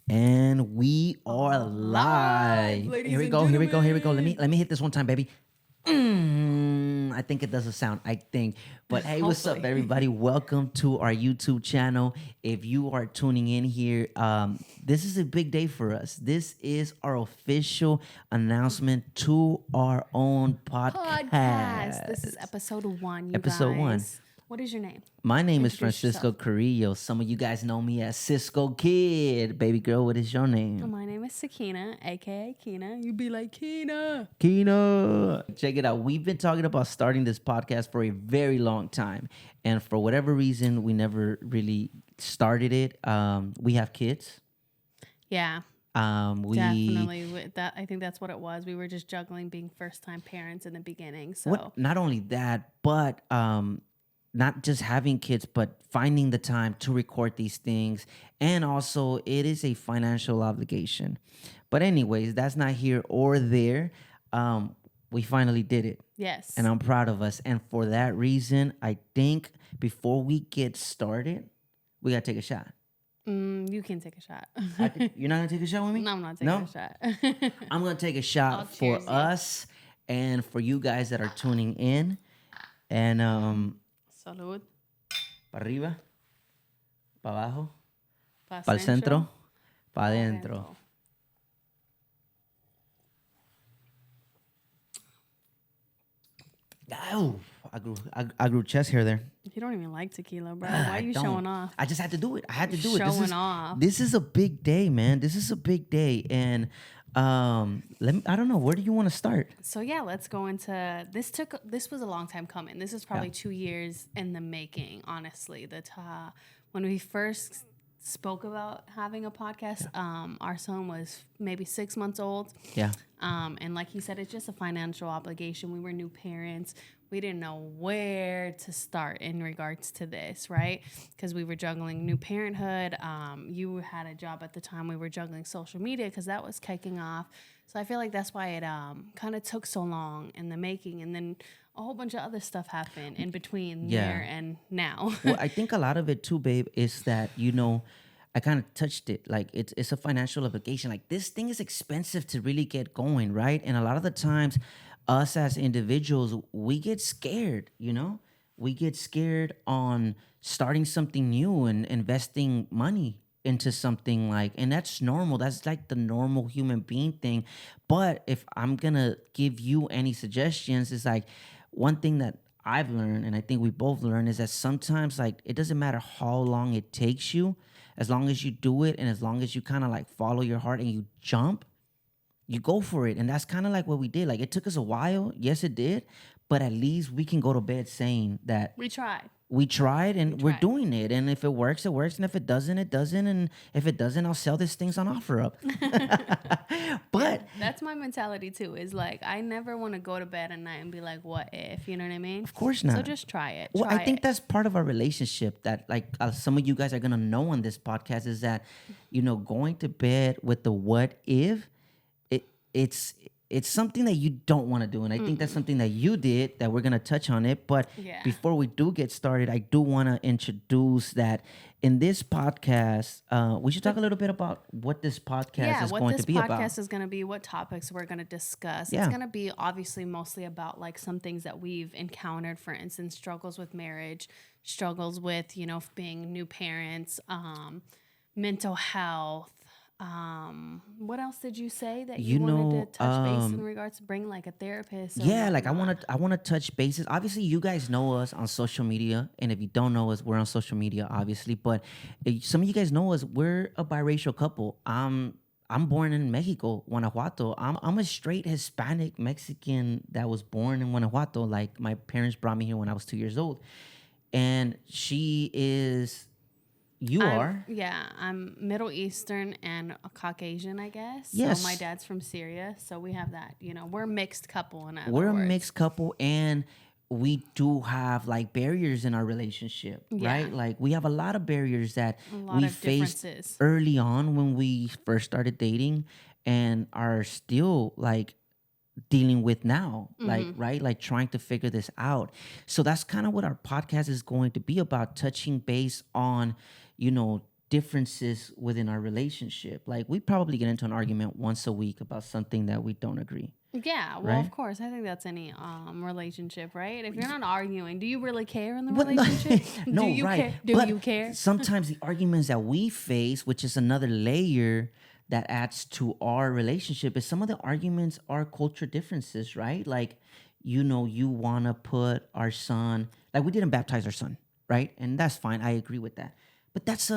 And we are Live, live. ladies Here we and go. Here we go. Here we go. Let me gentlemen. hit this one time, baby. I think it does a sound. I think. But hey, what's up, Hopefully. everybody? Welcome to our YouTube channel. If you are tuning in here, this is a big day for us. This is our official announcement to our own Podcast. podcast. This is episode 1, you Episode one. guys. What is your name? My name is Introduce Francisco yourself. Carrillo. Some of you guys know me as Cisco Kid. Baby girl, what is your name? My name is Sakina, aka Kina. You be like Kina. Kina. Check it out. We've been talking about starting this podcast for a very long time. And for whatever reason, we never really started it. We have kids. Yeah, We definitely. That I think that's what it was. We were just juggling being first-time parents in the beginning. So what not only that, but not just having kids, but finding the time to record these things. And also it is a financial obligation. But anyways, that's not here or there. We finally did it. yes, And I'm proud of us. And for that reason, I think before we get started, we gotta take a shot. you can take a shot. You're not gonna take a shot with me? No, I'm not taking No? a shot. I'm gonna take a shot I'll for cheers you. us and for you guys that are tuning in. And Salud. para arriba, para abajo, Pa para el centro, para adentro. adentro. Ow, I grew chest hair there. You don't even like tequila, bro. Ah, Why I are you don't. showing off? I just had to do it. I had to do it. Showing off. This is a big day, man. This is a big day. And I don't know, where do you want to start? So yeah, let's go into this was a long time coming. This is probably 2 years in the making, honestly. When we first spoke about having a podcast, our son was maybe 6 months old. Yeah. And like he said, it's just a financial obligation. We were new parents. We didn't know where to start in regards to this, right? Because we were juggling new parenthood. You had a job at the time. We were juggling social media because that was kicking off. So I feel like that's why it kind of took so long in the making. And then a whole bunch of other stuff happened in between there and now. Well, I think a lot of it too, babe, is that, I kind of touched it. Like it's a financial obligation. Like this thing is expensive to really get going, right? And a lot of the times, us as individuals, we get scared. We get scared on starting something new and investing money into something and that's normal. That's like the normal human being thing. But if I'm gonna give you any suggestions, is like one thing that I've learned, and I think we both learned, is that sometimes it doesn't matter how long it takes you, as long as you do it and as long as you kind of follow your heart and you jump, you go for it. And that's kind of like what we did. Like it took us a while. Yes, it did. But at least we can go to bed saying that We tried. we tried and we're tried. doing it. And if it works, it works. And if it doesn't, it doesn't. And if it doesn't, I'll sell these things on OfferUp. But That's my mentality too. Is like I never want to go to bed at night and be like, "What if?" You know what I mean? of course not. So just try it. Well, Try I think it. that's part of our relationship that some of you guys are going to know on this podcast is that, going to bed with the what if, it's something that you don't want to do. And I think that's something that you did that we're going to touch on it. But Yeah. before we do get started, I do want to introduce that in this podcast, we should talk a little bit about what this podcast is what going this to be podcast about. is going to be, what topics we're going to discuss. Yeah. It's going to be obviously mostly about some things that we've encountered, for instance, struggles with marriage, struggles with, being new parents, mental health. What else did you say that you wanted to touch base in regards to bring a therapist? Or Yeah, whatnot? I want to touch bases. Obviously, you guys know us on social media, and if you don't know us, we're on social media, obviously. But some of you guys know us. We're a biracial couple. I'm born in Mexico, Guanajuato. I'm a straight Hispanic Mexican that was born in Guanajuato. Like my parents brought me here when I was 2 years old, and she is. You are. Yeah, I'm Middle Eastern and a Caucasian, I guess. Yes. So my dad's from Syria, so we have that. We're a mixed couple. In other We're a words. mixed couple, and we do have barriers in our relationship, Yeah. right? We have a lot of barriers that lot we of faced differences. early on when we first started dating, and are still dealing with now, right, trying to figure this out. So that's kind of what our podcast is going to be about, touching base on differences within our relationship. Like we probably get into an argument once a week about something that we don't agree, Yeah, well, of right? course. I think that's any relationship, right? If you're not arguing, do you really care in the But no, relationship? Do no, you right. care? Do But you care? sometimes the arguments that we face, which is another layer that adds to our relationship, is some of the arguments are culture differences, right? Like, you want to put our son, like we didn't baptize our son, right? And that's fine. I agree with that. But that's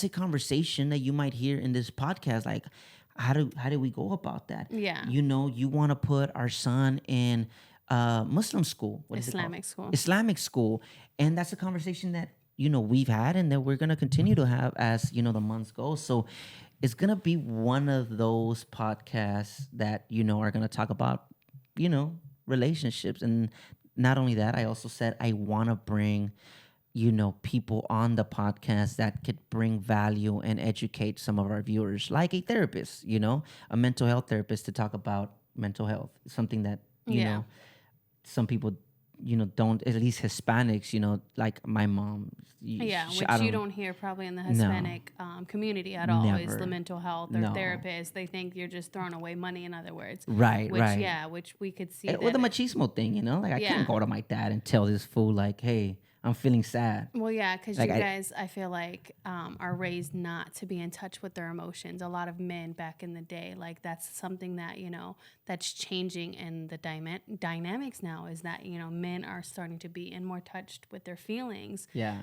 a conversation that you might hear in this podcast. Like, how do we go about that? Yeah. You want to put our son in Muslim school. What is it called? Islamic school. Islamic school. And that's a conversation that, we've had and that we're going to continue to have as, the months go. So it's going to be one of those podcasts that, are going to talk about, relationships. And not only that, I also said I want to bring, people on the podcast that could bring value and educate some of our viewers, like a therapist, a mental health therapist to talk about mental health, something that, Yeah. some people, don't, at least Hispanics, like my mom. Yeah, She, which I you don't, don't hear probably in the no, Hispanic community at all is the never, mental health or no. therapist. They think you're just throwing away money, in other words. Right, Which, right. yeah, which we could see With the that. machismo thing, like I Yeah. can't go to my dad and tell this fool like, hey, I'm feeling sad. Well, yeah, because Like you I, guys, I feel like, are raised not to be in touch with their emotions. A lot of men back in the day, like that's something that, that's changing. And the dynamics now is that, men are starting to be in more touched with their feelings. yeah.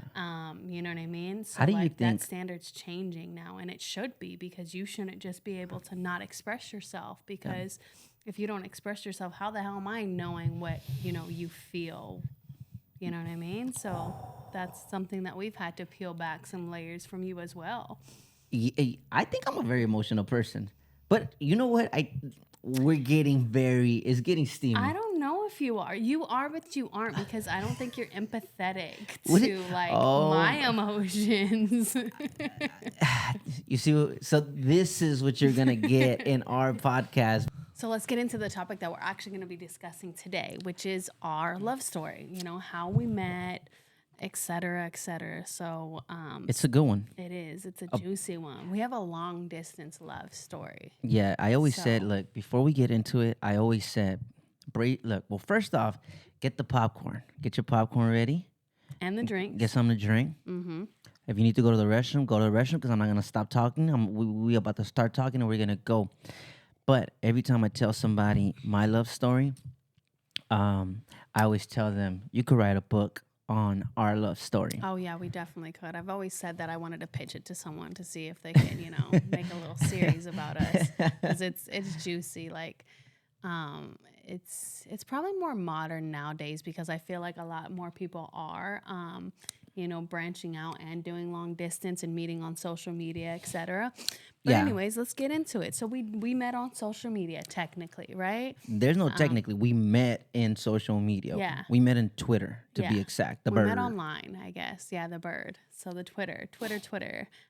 You know what I mean? So How do you like think? that standard's changing now, and it should be, because you shouldn't just be able to not express yourself, because if you don't express yourself, how the hell am I knowing what, you feel? You know what I mean? So that's something that we've had to peel back some layers from you as well. I think I'm a very emotional person, but you know what? It's getting steamy. I don't know if you are. You are, but you aren't, because I don't think you're empathetic What to like oh, my emotions. you see, so this is what you're gonna get in our podcast. So let's get into the topic that we're actually going to be discussing today, which is our love story, how we met, et cetera, et cetera. So It's a good one. it is. It's a juicy one. We have a long distance love story. Yeah, I always said, So- look, before we get into it, I always said, look, well, first off, get the popcorn. Get your popcorn ready. And the drinks. Get something to drink. Mm-hmm. If you need to go to the restroom, go to the restroom, because I'm not going to stop talking. We about to start talking and we're going to go. But every time I tell somebody my love story, I always tell them, you could write a book on our love story. Oh, yeah, we definitely could. I've always said that I wanted to pitch it to someone to see if they could, make a little series about us. Because it's juicy. Like, it's probably more modern nowadays, because I feel like a lot more people are, branching out and doing long distance and meeting on social media, etc. But Yeah. anyways, let's get into it. So we met on social media, technically, right? There's no technically. We met in social media. Yeah. We met in Twitter, to be Yeah. exact. The We bird. met online, I guess. Yeah, the bird. So the Twitter.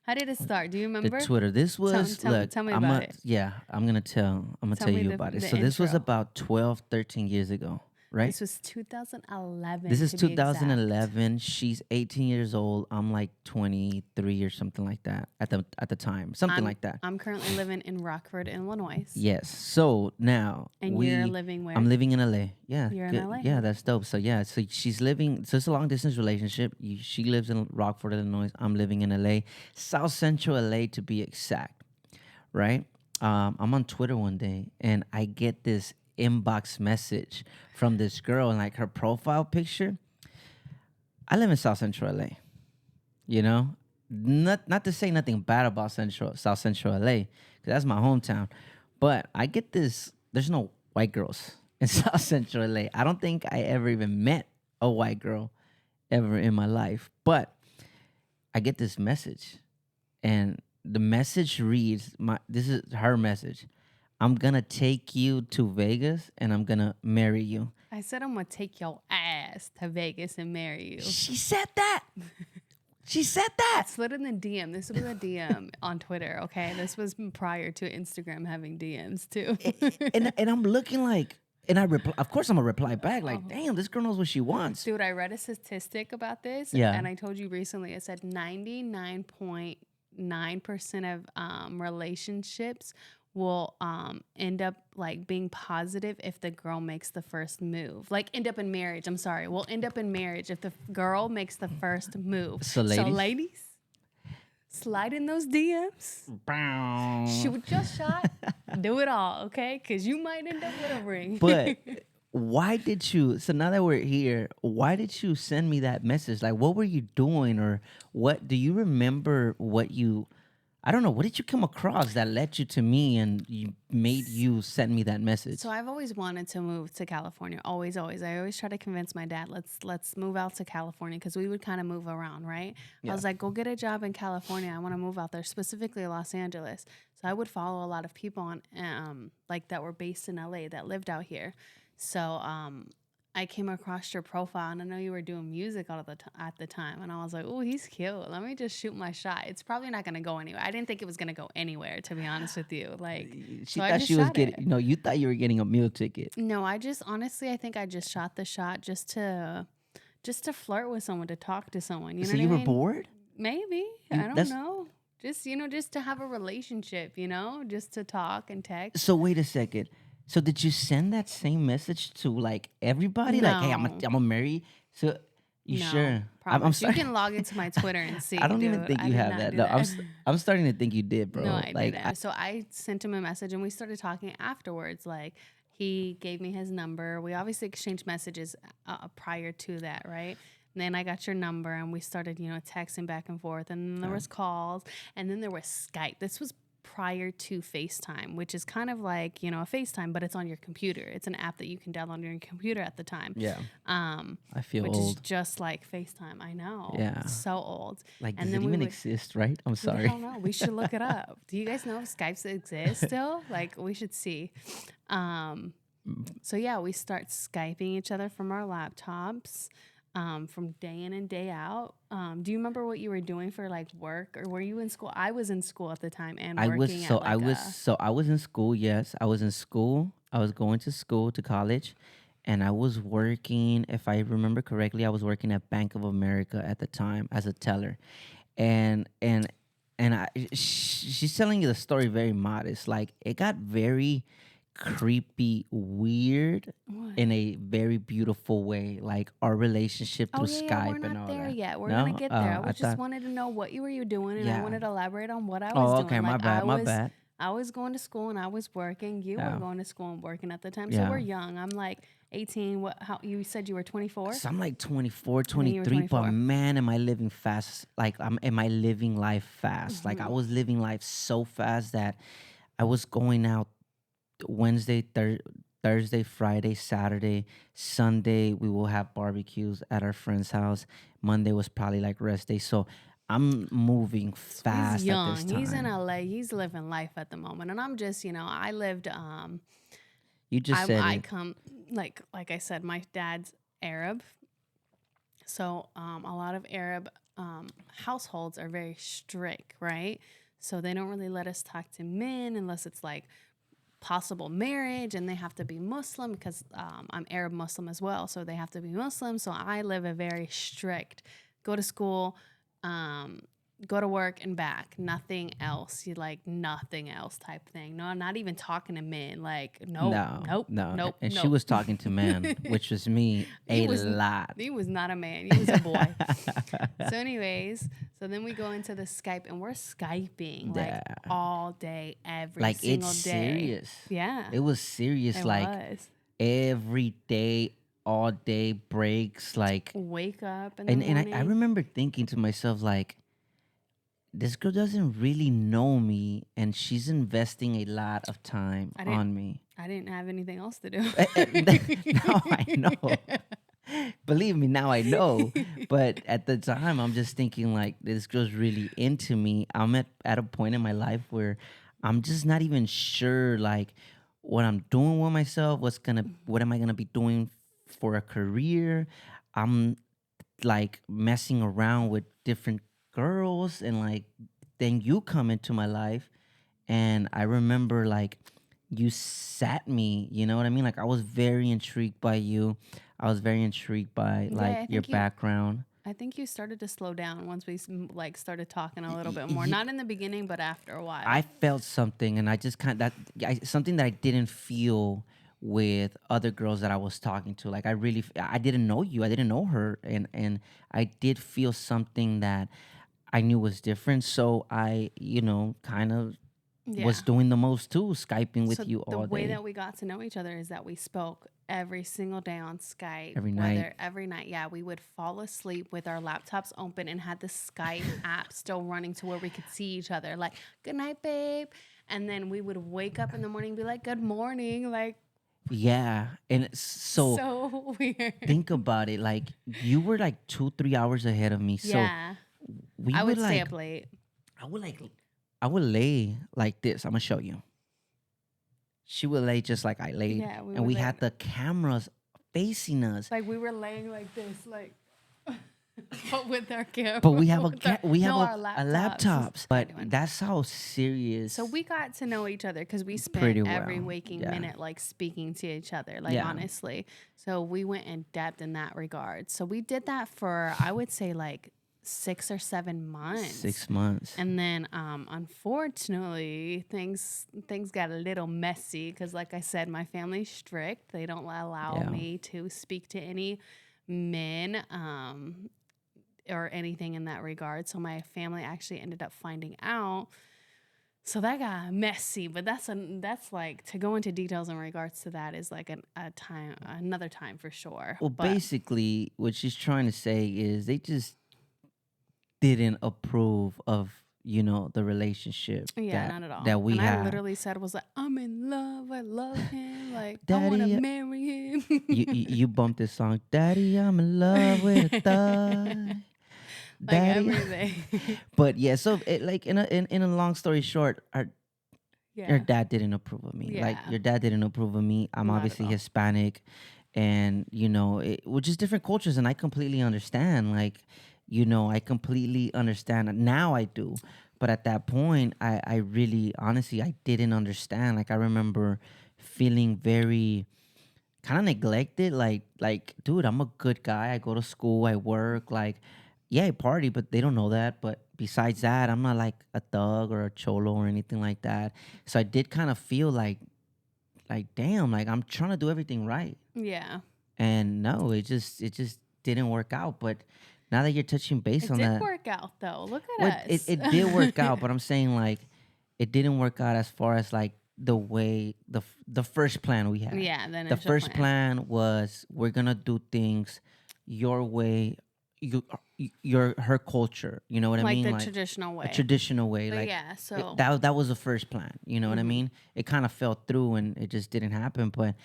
How did it start? Do you remember? The Twitter. This was look. tell me I'm about a- it. Yeah, I'm gonna tell Tell me you the- about it. the So this was intro. about 12, 13 years ago, right? This was 2011. This is to be exact. 2011. She's 18 years old. I'm like 23 or something like that at the time. Something like that. I'm currently living in Rockford, Illinois. Yes. So now And you're living where? I'm living in LA. Yeah. You're in good. LA? Yeah, that's dope. So yeah, so she's living. So it's a long distance relationship. She lives in Rockford, Illinois. I'm living in LA, South Central LA to be exact. Right. I'm on Twitter one day and I get this inbox message from this girl, and like her profile picture. I live in South Central LA. Not to say nothing bad about South Central LA, because that's my hometown. But I get this, there's no white girls in South Central LA. I don't think I ever even met a white girl ever in my life. But I get this message, and the message reads, this is her message. I'm gonna take you to Vegas and I'm gonna marry you. I said I'm gonna take your ass to Vegas and marry you. She said that. She said that. Slid in the DM. This was a DM on Twitter. Okay, this was prior to Instagram having DMs too. and I'm looking like, and I reply. Of course, I'm gonna reply back like, "Damn, this girl knows what she wants." Dude, I read a statistic about this. Yeah. And I told you recently, it said 99.9 0.9% of relationships will end up like being positive if the girl makes the first move. Like end up in marriage. I'm sorry. We'll end up in marriage if the girl makes the first move. So, So, ladies, ladies, slide in those DMs. Shoot your shot. Do it all, okay? Because you might end up with a ring. but why did you? So now that we're here, why did you send me that message? Like, what were you doing, or what? Do you remember what you? I don't know. What did you come across that led you to me and you made you send me that message? So I've always wanted to move to California. Always, always. I always try to convince my dad, let's move out to California because we would kind of move around, right? I Yeah. was like, go get a job in California. I want to move out there, specifically Los Angeles. So I would follow a lot of people on like that were based in LA that lived out here. So I came across your profile and I know you were doing music all of the at the time, and I was like, oh, he's cute. Let me just shoot my shot. It's probably not gonna go anywhere. I didn't think it was gonna go anywhere, to be honest with you. Like, She so I thought just she was shot getting. it. You thought you were getting a meal ticket. No, I just honestly, I think I just shot the shot just to flirt with someone, to talk to someone. You know So what you I were mean? bored. Maybe. You, I don't that's know. Just just to have a relationship. Just to talk and text. So wait a second. So did you send that same message to like everybody? Like, hey, No, I'm a marry. So you no, sure? I'm promise. You sorry. can log into my Twitter and I see, don't even dude. think I you did have not that. do No, that. I'm starting to think you did, No, bro. I Like, didn't. So I sent him a message and we started talking afterwards. Like, he gave me his number. We obviously exchanged messages prior to that, right? And then I got your number and we started, texting back and forth. And then there was calls, and then there was Skype. This was prior to FaceTime, which is kind of like, a FaceTime, but it's on your computer. It's an app that you can download on your computer at the time. yeah, Um, I feel which is old. just like FaceTime. I know. Yeah. It's so old. Like, And does it then we even would exist? Right? I'm who the sorry. hell know? We should look it up. Do you guys know if Skypes exist still? Like, we should see. Um, so yeah, we start Skyping each other from our laptops, from day in and day out. Do you remember what you were doing for like work, or were you in school? I was in school at the time and I was working so at I like was a. so I was in school. Yes, I was in school. I was going to school to college, and I was working. If I remember correctly, I was working at Bank of America at the time as a teller, and and she's telling you the story very modest. Like it got very creepy, weird What? in a very beautiful way. Like our relationship Oh through yeah, yeah. We're Skype and not all there that. yet. We're gonna No, get there. I I was just thought, wanted to know what you were doing, and I yeah. wanted to elaborate on what I was Oh, okay, doing. my Like bad, my bad. I was going to school and I was working. You were Yeah, going to school and working at the time. So we're yeah. young. I'm like 18. What? How you said you were 24? So I'm like 24, I think you were 23, but 24. man, am I living fast? Like, am I living life fast? Like, I was living life so fast that I was going out Wednesday, Thursday, Friday, Saturday, Sunday. We will have barbecues at our friend's house. Monday was probably like rest day. So I'm moving So he's fast at this young. He's in time. LA. He's living life at the moment, and I'm just, I lived. You just said I it. come like I said, my dad's Arab, so a lot of Arab households are very strict, right? So they don't really let us talk to men unless it's like possible marriage, and they have to be Muslim because I'm Arab Muslim as well, so they have to be Muslim. So I live a very strict, go to school, um, go to work and back, nothing else. You like nothing else type thing. No, not even talking to men. Like nope, No, nope, no. nope, And she nope. was talking to man, which was me he a was lot. he was not a man. He was a boy. So, anyways, so then we go into the Skype and we're Skyping like Yeah. all day, every Like it's single day. serious. Yeah, It was serious. it Like was. every day, all day breaks. Like, Wake up in the and I morning. remember thinking to myself, like, this girl doesn't really know me, and she's investing a lot of time I didn't. on me. I didn't have anything else to do. Now I know. Believe me, now I know. But at the time, I'm just thinking like this girl's really into me. I'm at a point in my life where I'm just not even sure like what I'm doing with myself. What am I gonna be doing for a career? I'm like messing around with different girls, and like then you come into my life, and I remember like you sat me, you know what I mean? Like I was very intrigued by you. I was very intrigued by Yeah, like your background. I think you started to slow down once we like started talking a little Y- bit more. y- Not in the beginning, but after a I while. felt something, and I just something that I didn't feel with other girls that I was talking to. Like I didn't know you, I didn't know her, and I did feel something that I knew was different. So I, kind of was Yeah. doing the most too, skyping with So you the all way day, that we got to know each other is that we spoke every single day on Skype, every night. whether every night, yeah, we would fall asleep with our laptops open and had the Skype app still running to where we could see each other, like, good night, babe. And then we would wake up in the morning and be like, good morning. Like, Yeah, and so so weird. think about it. Like you were like 2, 3 hours ahead of me, so Yeah. we I would would stay like up late. I would like I would lay like this. I'm gonna show you. She would lay just like I laid, Yeah, we and would we lay. had the cameras facing us. Like we were laying like this, like, but with our camera. But we have a with our, we have no, our a laptops. laptops. But that's how serious. So we got to know each other because we spent Pretty every well. waking Yeah. minute like speaking to each other, like Yeah. honestly. So we went in depth in that regard. So we did that for I would say like 6 or 7 months. 6 months. And then unfortunately things got a little messy because like I said, my family's strict. They don't allow Yeah. me to speak to any men or anything in that regard. So my family actually ended up finding out. So that got messy, but that's like to go into details in regards to that is like another time for sure. Well, But basically, what she's trying to say is they just didn't approve of the relationship yeah, that not at all. that we And I had. literally said was like, I'm in love. I love him. Like I want to Daddy, marry him. you bumped this song. Daddy, I'm in love with a thug. Like Daddy. everything. But yeah, so like in a long story short, your Yeah. dad didn't approve of me. Like Yeah. your dad didn't approve of me. I'm Not at obviously all. Hispanic, and we're just different cultures, and I completely understand. Like, I completely understand. Now I do, but at that point, I really honestly I didn't understand. Like I remember feeling very kind of neglected. Like, dude, I'm a good guy. I go to school. I work. Like, yeah, I party, but they don't know that. But besides that, I'm not like a thug or a cholo or anything like that. So I did kind of feel like damn, like I'm trying to do everything right, Yeah. and no, it just didn't work out. But now that you're touching base It on did that, work out though. Look well, at it, us. it did work out. But I'm saying like it didn't work out as far as like the way the first plan we had. Yeah, the The initial first plan. plan was we're gonna do things your way, your her culture. You know what I Like mean? the Like traditional a way. traditional way. But Like yeah, so that was the first plan. You know what I mhm. mean? It kind of fell through and it just didn't happen. But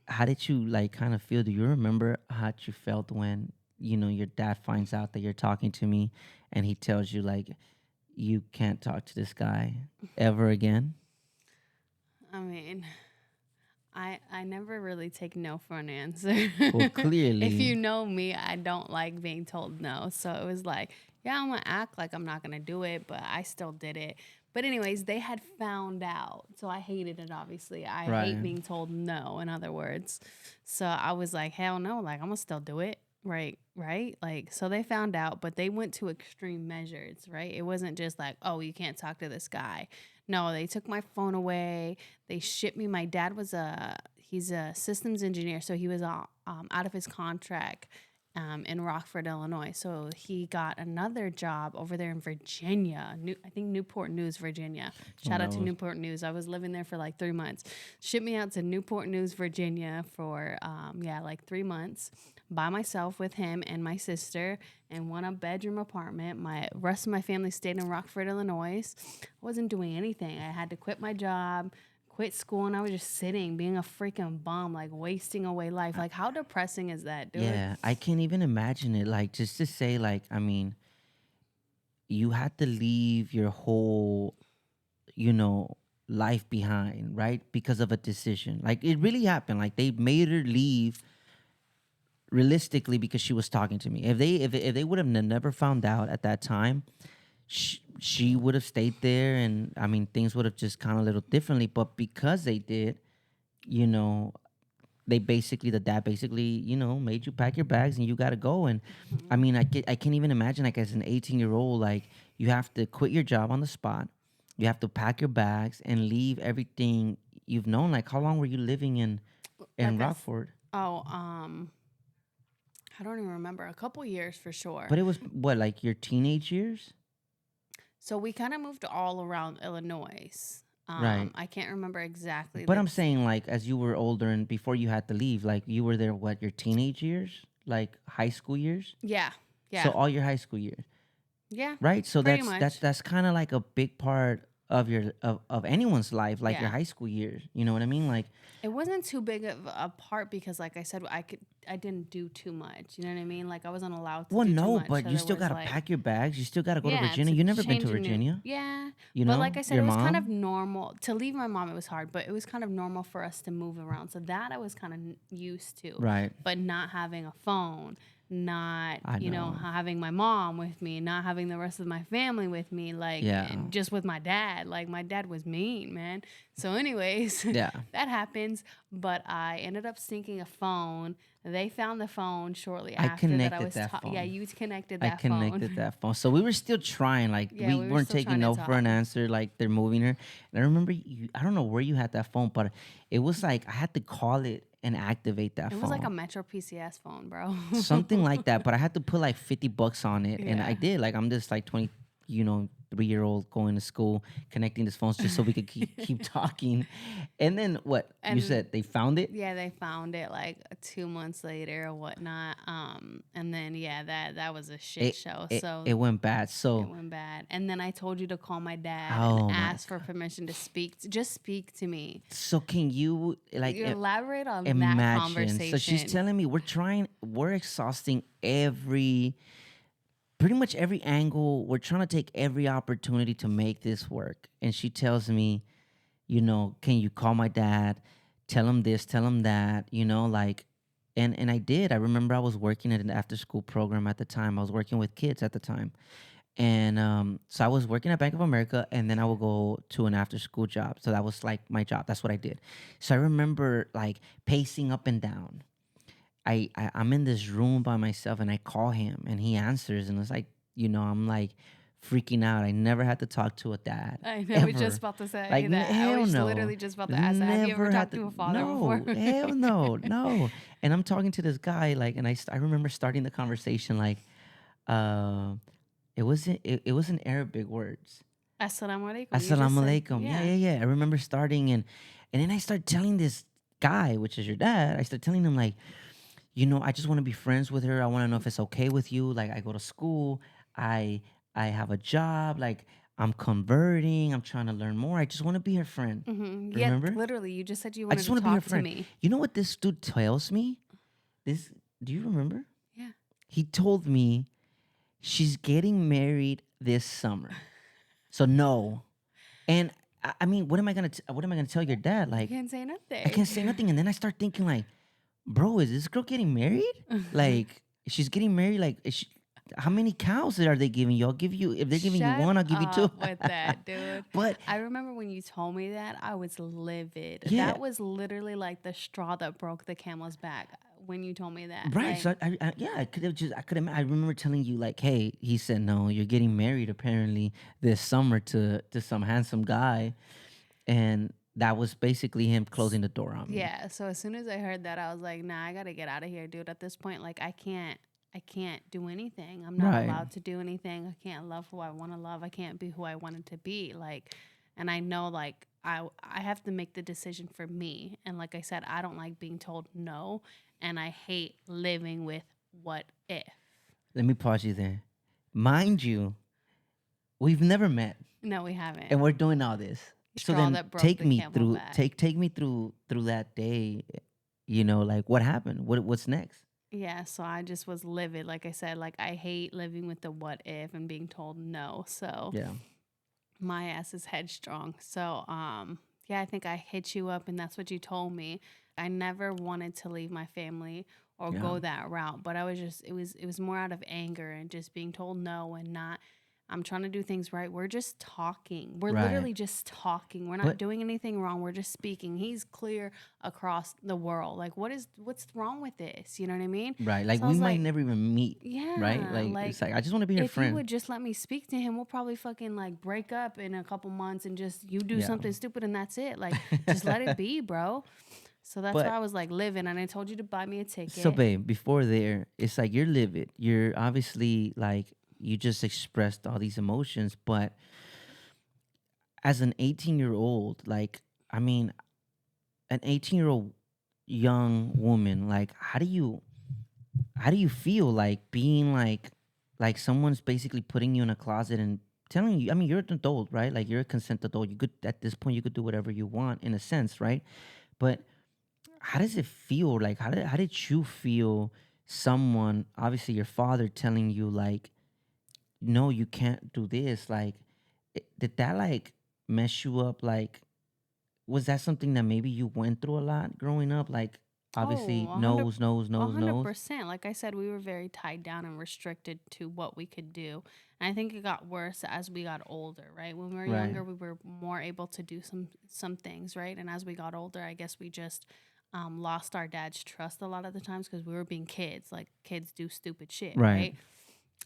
how did you like kind of feel? Do you remember how you felt when your dad finds out that you're talking to me and he tells you like you can't talk to this guy ever again? I mean, I never really take no for an answer. Well, If clearly. you know me, I don't like being told no. So it was like, yeah, I'm gonna act like I'm not gonna do it, but I still did it. But anyways, they had found out. So I hated it obviously. I hate Right. being told no, in other words. So I was like, hell no, like I'm gonna still do it. Right, right. Like, so they found out, but they went to extreme measures, right? It wasn't just like, oh, you can't talk to this guy. No, they took my phone away. They shipped me. My dad was he's a systems engineer, so he was out of his contract in Rockford, Illinois. So he got another job over there in Virginia, I think Newport News, Virginia. Who Shout out to knows? Newport News. I was living there for like 3 months. Shipped me out to Newport News, Virginia for like 3 months by myself with him and my sister in one bedroom apartment. My rest of my family stayed in Rockford, Illinois. I wasn't doing anything. I had to quit my job, quit school, and I was just sitting, being a freaking bum, like wasting away life. Like, how depressing is that, dude? Yeah, I can't even imagine it. Like just to say like I mean, you had to leave your whole you know life behind, right? Because of a decision. Like it really happened. Like they made her leave realistically because she was talking to me. If they would have never found out at that time, she would have stayed there, and I mean things would have just kind of little differently. But because they did, you know, the dad basically, made you pack your bags and you got to go. And I Mhm. mean, I can't even imagine, like, as an 18-year-old, like, you have to quit your job on the spot. You have to pack your bags and leave everything you've known. Like, how long were you living in Like I, s- Rockford? oh, I don't even remember. A couple years for sure. But it was what, like your teenage years? So we kind of moved all around Illinois. Right. I can't remember exactly But the. I'm saying, like, as you were older and before you had to leave, like, you were there, what, your teenage years? Like high school years? Yeah, So yeah, all your high school years. yeah. Right? So Pretty that's much. that's kind of like a big part of of anyone's life, like your Yeah. high school years. You know what I mean? Like, It wasn't too big of a part because, like I said, I didn't do too much. You know what I mean? Like I wasn't allowed to well, do too no, much. but So you there still was gotta like, pack your bags. You still gotta go to yeah, Virginia. to You never been to change a new, Virginia. yeah. You But like know, I said, your it was kind of mom. normal to leave my mom. It was hard, but it was kind of normal for us to move around. So that I was kind of used to, Right. but not having a phone, not I know. having my mom with me, not having the rest of my family with me, like Yeah. just with my dad. Like my dad was mean, man. So, anyways, Yeah. that happens. But I ended up sinking a phone. They found the phone shortly I after that. connected that Yeah, phone. you connected I that phone. connected that phone. So we were still trying. Like, Yeah, we we were weren't still taking trying to no for talk. an answer. Like, they're moving her. And I remember I don't know where you had that phone, but it was like I had to call it and activate that It was like a phone. Metro PCS phone, bro. Something like that, but I had to put like $50 on it, and I Yeah. did. Like, I'm just like 3-year-old going to school, connecting this phones just so we could keep talking. And then what you And said, they found it. yeah, they found it like 2 months later or whatnot. And then yeah, that was a shit It show. it, So it went bad. it So, went bad. And then I told you to call my dad and oh my ask for god. permission to speak. Just speak to me. So can you, like, You elaborate on that imagine? So she's conversation. telling me we're exhausting pretty much every angle. We're trying to take every opportunity to make this work. And she tells me, can you call my dad? Tell him this, tell him that, like, and I did. I remember I was working at an after school program at the time. I was working with kids at the time. And so I was working at Bank of America, and then I would go to an after school job. So that was like my job. That's what I did. So I remember, like, pacing up and down. I'm in this room by myself, and I call him, and he answers, and it's like, I'm like freaking out. I never had to talk to a dad I know, I was just ever. about to say Like, that. I hell was no. literally just about to ask that. Have you ever Never had talked to. to a father before? No, hell no, no. And I'm talking to this guy, like, and I remember starting the conversation like, uh, it was in Arabic words. Assalamu alaikum. You just Assalamu said, alaikum. Yeah, yeah. yeah, yeah. I remember starting, and then I start telling this guy, which is your dad. I start telling him, like, I just want to be friends with her. I want to know if it's okay with you. Like, I go to school. I I have a job. Like, I'm converting. I'm trying to learn more. I just want to be her friend. Yet, Remember? literally, you just said you I wanted just to want to be her talk to friend. me. You know what this dude tells me? This Do you remember? Yeah. He told me she's getting married this summer. So no. And I mean, what am I gonna tell your dad? You Like, can't say I can't nothing. say nothing. And then I start thinking, like, bro, is this girl getting married? Like, she's getting married. Like, how many cows are they giving you? I'll give you, if they're giving you Shut one, I'll give you two. up with that, dude. But I remember when you told me that, I was livid. yeah, That was literally like the straw that broke the camel's back when you told me that. right. Like, So yeah, I remember telling you, like, hey, he said, no, you're getting married apparently this summer to some handsome guy. And that was basically him closing the door on me. yeah. So as soon as I heard that, I was like, nah, I gotta get out of here, dude. At this point, like, I can't do anything. I'm not Right. allowed to do anything. I can't love who I want to love. I can't be who I wanted to be. Like, and I know, like, I have to make the decision for me. And like I said, I don't like being told no, and I hate living with what if. Let me pause you there. Mind you, we've never met, No, we haven't. and we're doing all this. So Straw then that broke take the me camel through back. take me through that day. Like, what happened? What's next? Yeah, so I just was livid. Like I said, like I hate living with the what if and being told no. So Yeah. my ass is headstrong. So yeah, I think I hit you up and that's what you told me. I never wanted to leave my family or Yeah. go that route, but I was just it was more out of anger and just being told no and not I'm trying to do things right. We're just talking. We're Right. literally just talking. We're not But doing anything wrong. We're just speaking. He's clear across the world. Like, what's wrong with this? You know what I mean? right, like So I we was might like, never even meet, right? yeah, Like it's like like I just want to be her if you friend. would just let me speak to him, we'll probably fucking like break up in a couple months and just you do Yeah. something stupid and that's it. Like, just let it be, bro. So that's why I But was like living, and I told you to buy me a so, ticket. babe, before there, it's like you're livid. You're obviously like you just expressed all these emotions, but as an 18-year-old, like I mean, an 18-year-old young woman, like how do you feel like being like someone's basically putting you in a closet and telling you, I mean, you're an adult, right? Like you're a consent adult. You could at this point you could do whatever you want in a sense, right? But how does it feel? Like how did you feel someone, obviously your father telling you like, no, you can't do this? Like did that like mess you up? Like was that something that maybe you went through a lot growing up? Like Oh, obviously a hundred, nose, nose, a nose, hundred nose. percent. Like I said, we were very tied down and restricted to what we could do. And I think it got worse as we got older, right? When we were Right. younger, we were more able to do some things, right? And as we got older, I guess we just lost our dad's trust a lot of the times because we were being kids. Like kids do stupid shit, Right.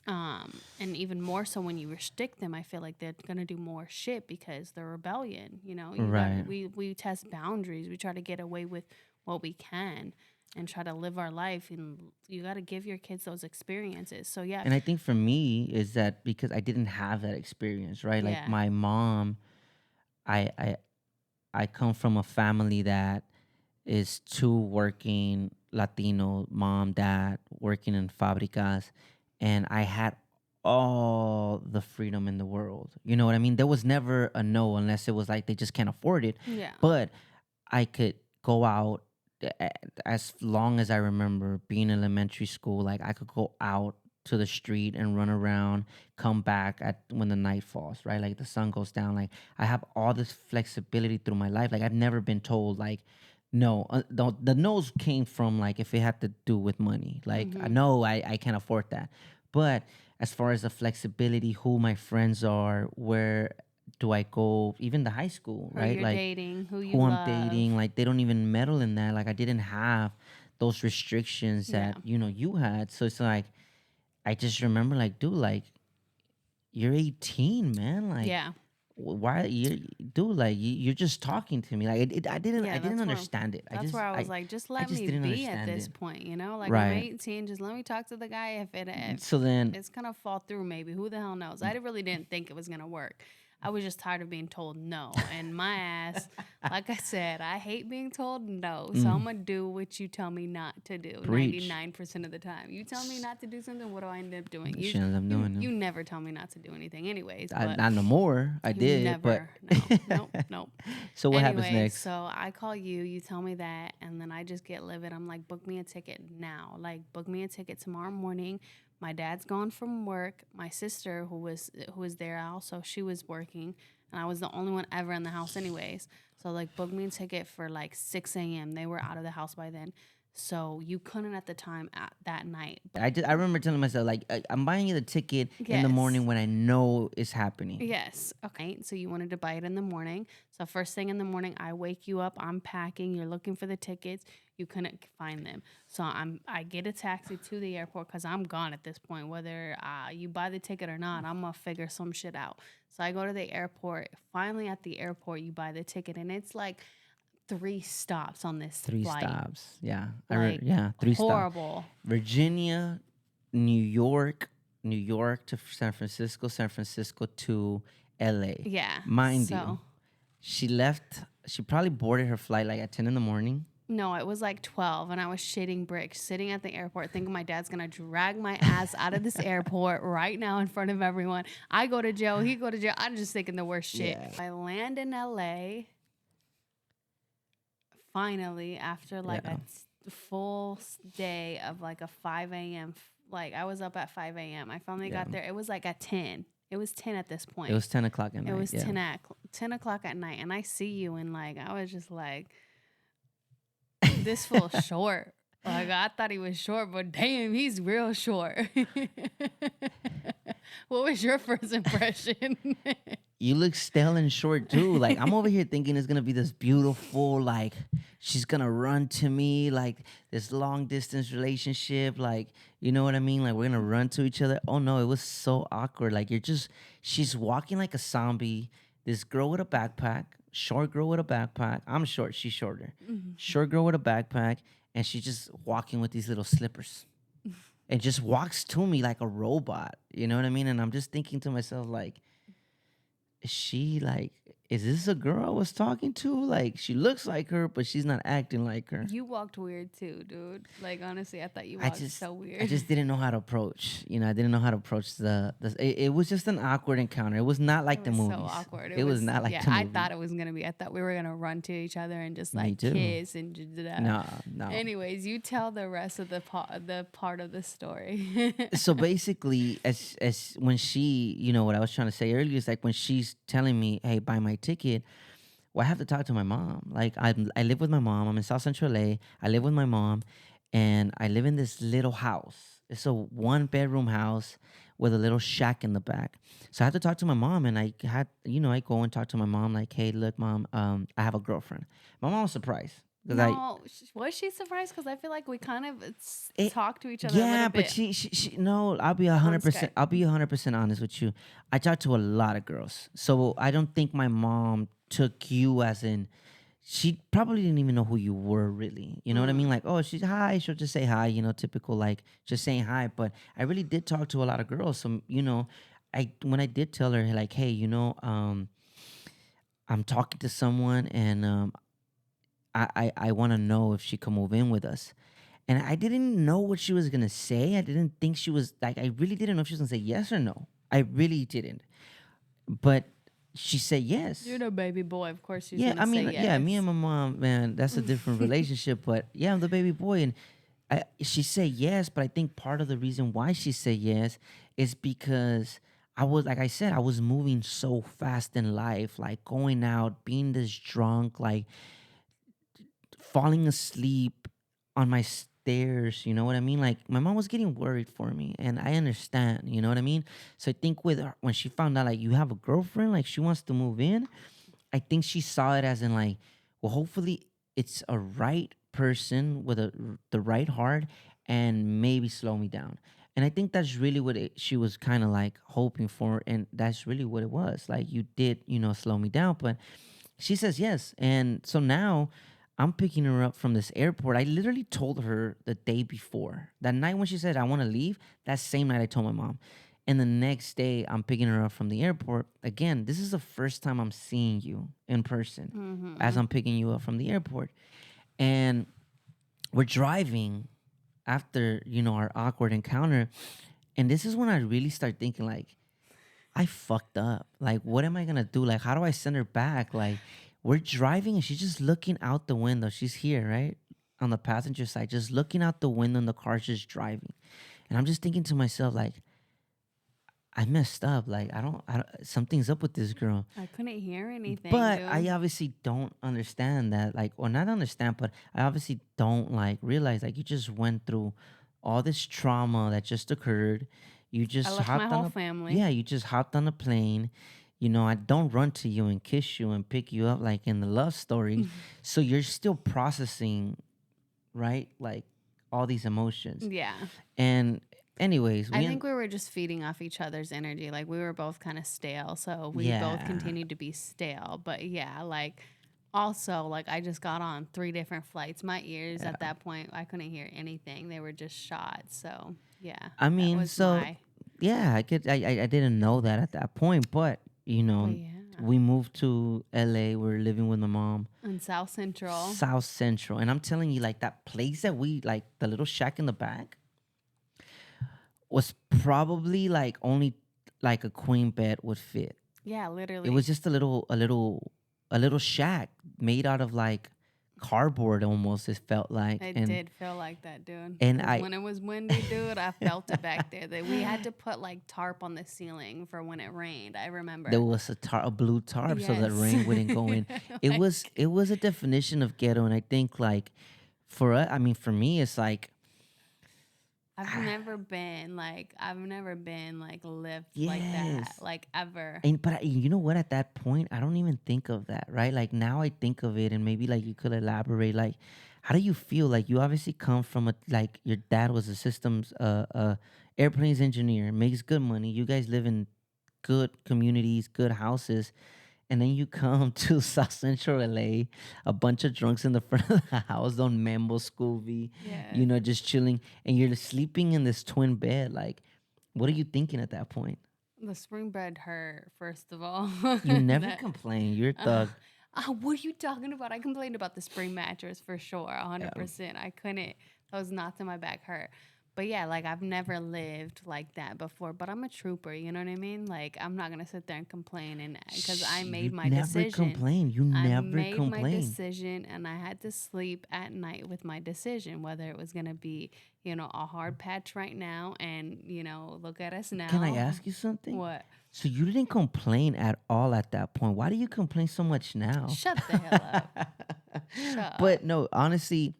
right? And even more so when you restrict them, I feel like they're gonna do more shit because they're rebellion. You know, you got Right. we test boundaries. We try to get away with what we can and try to live our life. And you got to give your kids those experiences. So yeah, And I think for me is that because I didn't have that experience, right? Like yeah, my mom, I I I come from a family that is two working Latino mom, dad, working in fabricas, and I had all the freedom in the world. You know what I mean? There was never a no unless it was like they just can't afford it. yeah. But I could go out as long as I remember being in elementary school. Like I could go out to the street and run around, come back at when the night falls, right? Like the sun goes down. Like I have all this flexibility through my life. Like I've never been told like no. The no's came from like if it had to do with money. Like I Mm-hmm. know I can't afford that, but as far as the flexibility, who my friends are, where do I go, even the high school, Who right? you're Like dating, who you who I'm love. dating, like they don't even meddle in that. Like I didn't have those restrictions Yeah, that you had. So it's like I just remember like, dude, like you're 18, man. Like yeah, why you dude, like you're just talking to me. Like I yeah. didn't That's where understand it. that's where I was like, just I let just me didn't be at understand this it. point. You know, like I'm Right. 18. Just let me talk to the guy. If So then it's gonna fall through, maybe who the hell knows? I really didn't think it was gonna work. I was just tired of being told no. And my ass, like I said, I hate being told no. So I'm mm, gonna do what you tell me not to do preach. 99% of the time. You tell me not to do something, what do I end up doing? She ends up You doing you them. never tell me not to do anything anyways, I, but not no more. I you did, but never no. Nope, nope. so what happens Anyway, next? so I call you, you tell me that, and then I just get livid. I'm like, book me a ticket now. Like, book me a ticket tomorrow morning. My dad's gone from work. My sister, who was there also, she was working, and I was the only one ever in the house, anyways. So like, book me a ticket for like 6 a.m. They were out of the house by then, so you couldn't at the time at that night. But I remember telling myself like I'm buying you the ticket in the yes. morning when I know it's happening. Yes. Okay. So you wanted to buy it in the morning. So first thing in the morning, I wake you up. I'm packing. You're looking for the tickets. You couldn't find them. So I get a taxi to the airport because I'm gone at this point. Whether you buy the ticket or not, I'm gonna figure some shit out. So I go to the airport. Finally, at the airport, you buy the ticket, and it's like 3 stops on this Three flight. stops. Yeah. Like Yeah, three stops. horrible. Virginia, New York, New York to San Francisco to LA. Yeah. Mind you, So she probably boarded her flight like at 10 in the morning. no, it was like 12, and I was shitting bricks sitting at the airport thinking my dad's going to drag my ass out of this airport right now in front of everyone. I go to jail, he go to jail. I'm just thinking the worst shit. Yeah. I land in LA finally after like Yeah. full day of like a 5 a.m. Like I was up at 5 a.m. I finally Yeah. got there. It was like at 10. It was 10 at this point. It was 10 o'clock at It night. was Yeah. 10 o'clock at night. And I see you, and like, I was just like, this fool's short. Like I thought he was short, but damn, he's real short. What was your first impression? You look stale and short too. Like I'm over here thinking it's gonna be this beautiful, like she's gonna run to me, like this long distance relationship, like you know what I mean? Like we're gonna run to each other. Oh no, it was so awkward. Like she's walking like a zombie. This girl with a backpack, short girl with a backpack. I'm short, she's shorter. Short girl with a backpack, and she's just walking with these little slippers. And just walks to me like a robot. You know what I mean? And I'm just thinking to myself, like, is she like, is this a girl I was talking to? Like, she looks like her, but she's not acting like her. You walked weird too, dude. Like honestly, I thought you I walked just, so I weird. just didn't know how to approach. You know, I didn't know how to approach it was just an awkward encounter. It was not It like the was so movies. awkward. It was not like Yeah, the I movies. thought it was gonna be. I thought we were gonna run to each other and just Me like too. kiss and da. No, no. Anyways, you tell the rest of the part of the story. So basically, as when she, you know, what I was trying to say earlier is like when she's telling me, "Hey, buy my ticket." Well, I have to talk to my mom. Like I live with my mom. I'm in South Central LA. I live with my mom, and I live in this little house. It's a 1 bedroom house with a little shack in the back. So I had to talk to my mom, and I had, you know, I go and talk to my mom like, "Hey, look, mom, I have a girlfriend." My mom was surprised because No, was she surprised? Because I feel like we kind of it, talked to each other a yeah, little but bit she no, I'll be a on hundred Skype. percent. I'll be 100% honest with you. I talked to a lot of girls, so I don't think my mom took you as in. She probably didn't even know who you were really. You know what I mean? Mm. Like, oh, she's hi. She'll just say hi. You know, typical like just saying hi. But I really did talk to a lot of girls. So you know, I when I did tell her like, hey, you know, I'm talking to someone and I want to know if she can move in with us. And I didn't know what she was gonna say. I didn't think she was like. I really didn't know if she was gonna say yes or no. I really didn't. But she said You're yes. the baby boy. Of course, she's Yeah, gonna I say mean, yeah, me and yes. my mom, man, that's a different relationship. But yeah, I'm the baby boy, and she said yes. But I think part of the reason why she said yes is because I was, like I said, I was moving so fast in life, like going out, being this drunk, like falling asleep on my stairs. You know what I mean? Like my mom was getting worried for me, and I understand. You know what I mean? So I think with her, when she found out like you have a girlfriend, like she wants to move in, I think she saw it as in like, well, hopefully it's a right person with the right heart and maybe slow me down. And I think that's really what she was kind of like hoping for, and that's really what it was. Like you did, you know, slow me down, but she says yes, and so now I'm picking her up from this airport. I literally told her the day before that night when she said I want to leave. That same night I told my mom. And the next day, I'm picking her up from the airport. Again, this is the first time I'm seeing you in person as Mm-hmm. I'm picking you up from the airport. And we're driving after, you know, our awkward encounter. And this is when I really start thinking, like, I fucked up. Like, what am I going to do? Like, how do I send her back? Like, we're driving and she's just looking out the window. She's here, right? On the passenger side, just looking out the window and the car's just driving. And I'm just thinking to myself, like, I messed up. Like I don't. Something's up with this girl. I couldn't hear anything, But I dude. obviously don't understand that. Like, or not understand, but I obviously don't like realize like you just went through all this trauma that just occurred. You I just left my hopped on whole a family. yeah. You just hopped on a plane. You know, I don't run to you and kiss you and pick you up like in the love story. So you're still processing, right? Like all these emotions. Yeah. And anyways, I think we were just feeding off each other's energy. Like we were both kind of stale. So we both yeah. continued to be stale. But yeah, like also, like I just got on 3 different flights. My ears Yeah. at that point, I couldn't hear anything. They were just shot. So yeah, I that mean, was so my. yeah, I didn't know that at that point, but you But know, yeah, we moved to LA. We're living with my mom, in South Central. South Central, and I'm telling you, like that place that we like, the little shack in the back, was probably like only like a queen bed would fit. Yeah, It was literally. just a little shack made out of like cardboard almost. It felt like, It did feel like that, dude. and Because I when it was windy, dude, I felt it back there. That we had to put like tarp on the ceiling for when it rained. I there remember. was a blue tarp so that Yes. rain wouldn't go in. Like, It was a definition of ghetto, and I think like for us, I mean for me, it's like I've never been like lived like that, Yes. like ever. And but you know what? At that point, I don't even think of that, right? Like now, I think of it, and maybe like you could elaborate. Like, how do you feel? Like you obviously come from a like your dad was a systems airplanes engineer, makes good money. You guys live in good communities, good houses, and then you come to South Central LA, a bunch of drunks in the front of the house on Mambo Scooby, Yeah. just chilling, and you're sleeping in this twin bed. Like, what are you thinking at that point? The spring bed hurt, first of all. You never That complain. You're a uh, thug. what are you talking about? I complained about the spring mattress for sure, Yeah. 100%. I couldn't. Those knots in my back hurt. But yeah, like I've never lived like that before. But I'm a trooper, you know what I mean? Like I'm not gonna sit there and complain, and because I made You my never decision. complain. You I never made my complain. decision, and I had to sleep at night with my decision, whether it was gonna be, a hard patch right now, and look at us Can I now. ask you something? What? So you didn't complain at all at that point. Why do you complain so much now? Shut the hell up. Shut But up. no, honestly,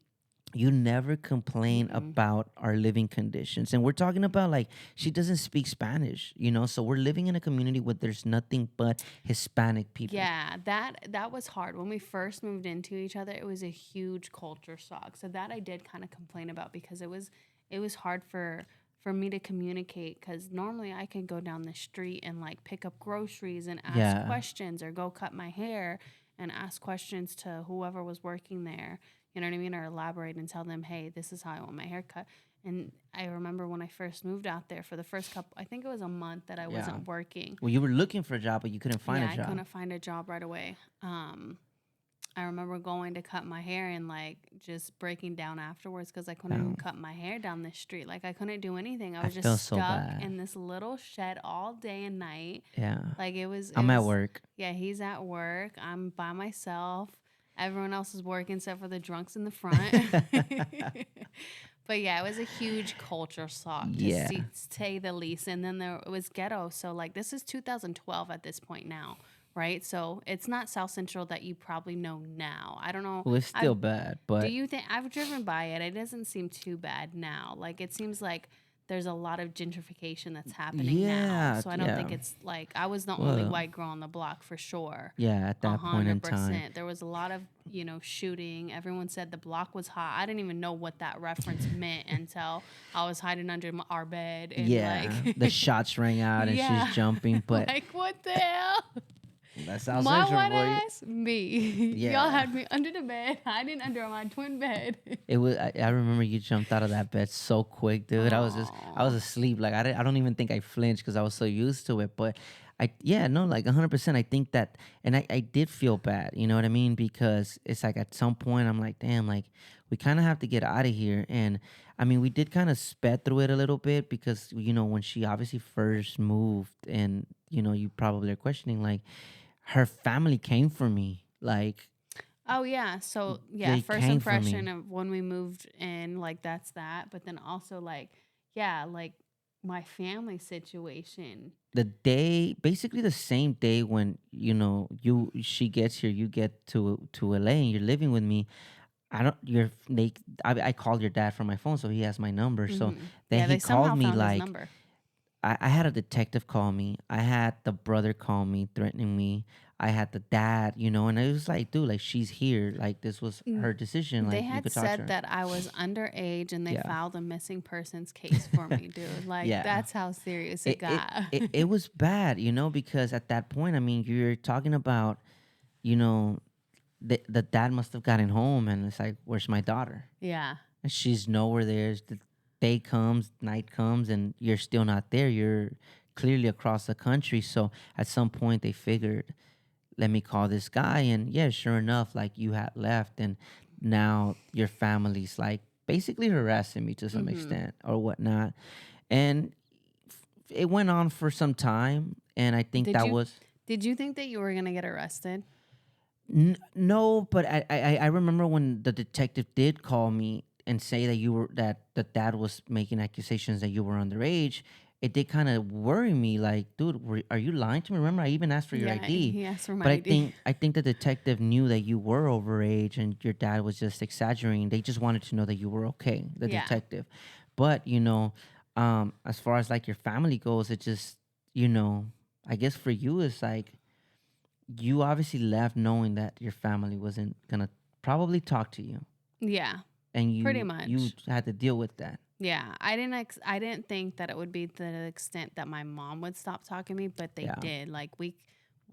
you never complain Mm-mm. about our living conditions. And we're talking about like she doesn't speak Spanish, so we're living in a community where there's nothing but Hispanic people. Yeah, that was hard. When we first moved into each other, it was a huge culture shock. So that I did kind of complain about because it was hard for me to communicate cuz normally I can go down the street and like pick up groceries and ask Yeah. questions or go cut my hair and ask questions to whoever was working there. You know what I mean? Or elaborate and tell them, "Hey, this is how I want my hair cut." And I remember when I first moved out there for the first couple, I think it was a month that I Yeah. wasn't working. Well, you were looking for a job, but you couldn't find a Yeah, I job. couldn't find a job right away. I remember going to cut my hair and like just breaking down afterwards because I couldn't Yeah. even cut my hair down the street. Like I couldn't do anything. I I was just felt so stuck bad. in this little shed all day and night. Yeah. Like it I'm at was, work. yeah, he's at work. I'm by myself. Everyone else is working except for the drunks in the front. But yeah, it was a huge culture shock Yeah. to say the least. And then there it was ghetto. So like this is 2012 at this point now, right? So it's not South Central that you probably know now. I don't know. Well, it's I've still bad, Do but you think I've driven by it? It doesn't seem too bad now. Like it seems like there's a lot of gentrification that's happening now. yeah, So I don't think yeah. it's like I was the only Well, white girl on the block for sure. yeah, at A that point in hundred time. percent. There was a lot of, shooting. Everyone said the block was hot. I didn't even know what that reference meant until I was hiding under our bed and Yeah, the like, shots rang out and she's yeah, jumping, but like what the hell? that's South My Central white for you. ass, me. Y'all Yeah. had me under the bed, hiding under my twin bed. It was. I remember you jumped out of that bed so quick, dude. I was Oh, asleep. Like I don't even think I flinched because I was so used to it. But yeah, no, like 100%. I think that, and I did feel bad. You know what I mean? Because it's like at some point I'm like, damn, like we kind of have to get out of here. And I mean, we did kind of sped through it a little bit because when she obviously first moved, and you probably are questioning like her family came for me, like oh yeah. So yeah, they first came for impression me. of when we moved in, like that's that. But then also like, yeah, like my family situation. The day, basically the same day when she gets here, you get to LA and you're living with me. I don't you're they I called your dad from my phone, so he has my number. So then Yeah, he they called somehow me found his like number. I had a detective call me. I had the brother call me, threatening me. I had the dad, and it was like, dude, like she's here. Like this was her decision. They Like you had could talk to said her. that I was underage and they Yeah. filed a missing persons case for me, dude. Like Yeah. that's how serious it It it, got. it was bad, because at that point, I mean, you're talking about, you know, the dad must have gotten home and it's like, where's my daughter? Yeah. And she's nowhere there. The day comes, night comes, and you're still not there. You're clearly across the country. So at some point, they figured, let me call this guy. And yeah, sure enough, like you had left, and now your family's like basically harassing me to some extent or whatnot. And it went on for some time. And I think Did that you was did you think that you were gonna get arrested? No, but I remember when the detective did call me and say that the dad was making accusations that you were underage. It did kind of worry me, like, dude, are you lying to me? Remember, I even asked for your Yeah, ID, he asked for but my I ID. think I think the detective knew that you were overage and your dad was just exaggerating. They just wanted to know that you were okay, the Yeah. detective. But as far as like your family goes, it just, you know, I guess for you it's like you obviously left knowing that your family wasn't gonna probably talk to you, Yeah, and pretty you much. had to deal with that. Yeah, I didn't think that it would be to the extent that my mom would stop talking to me, but they Yeah, did. Like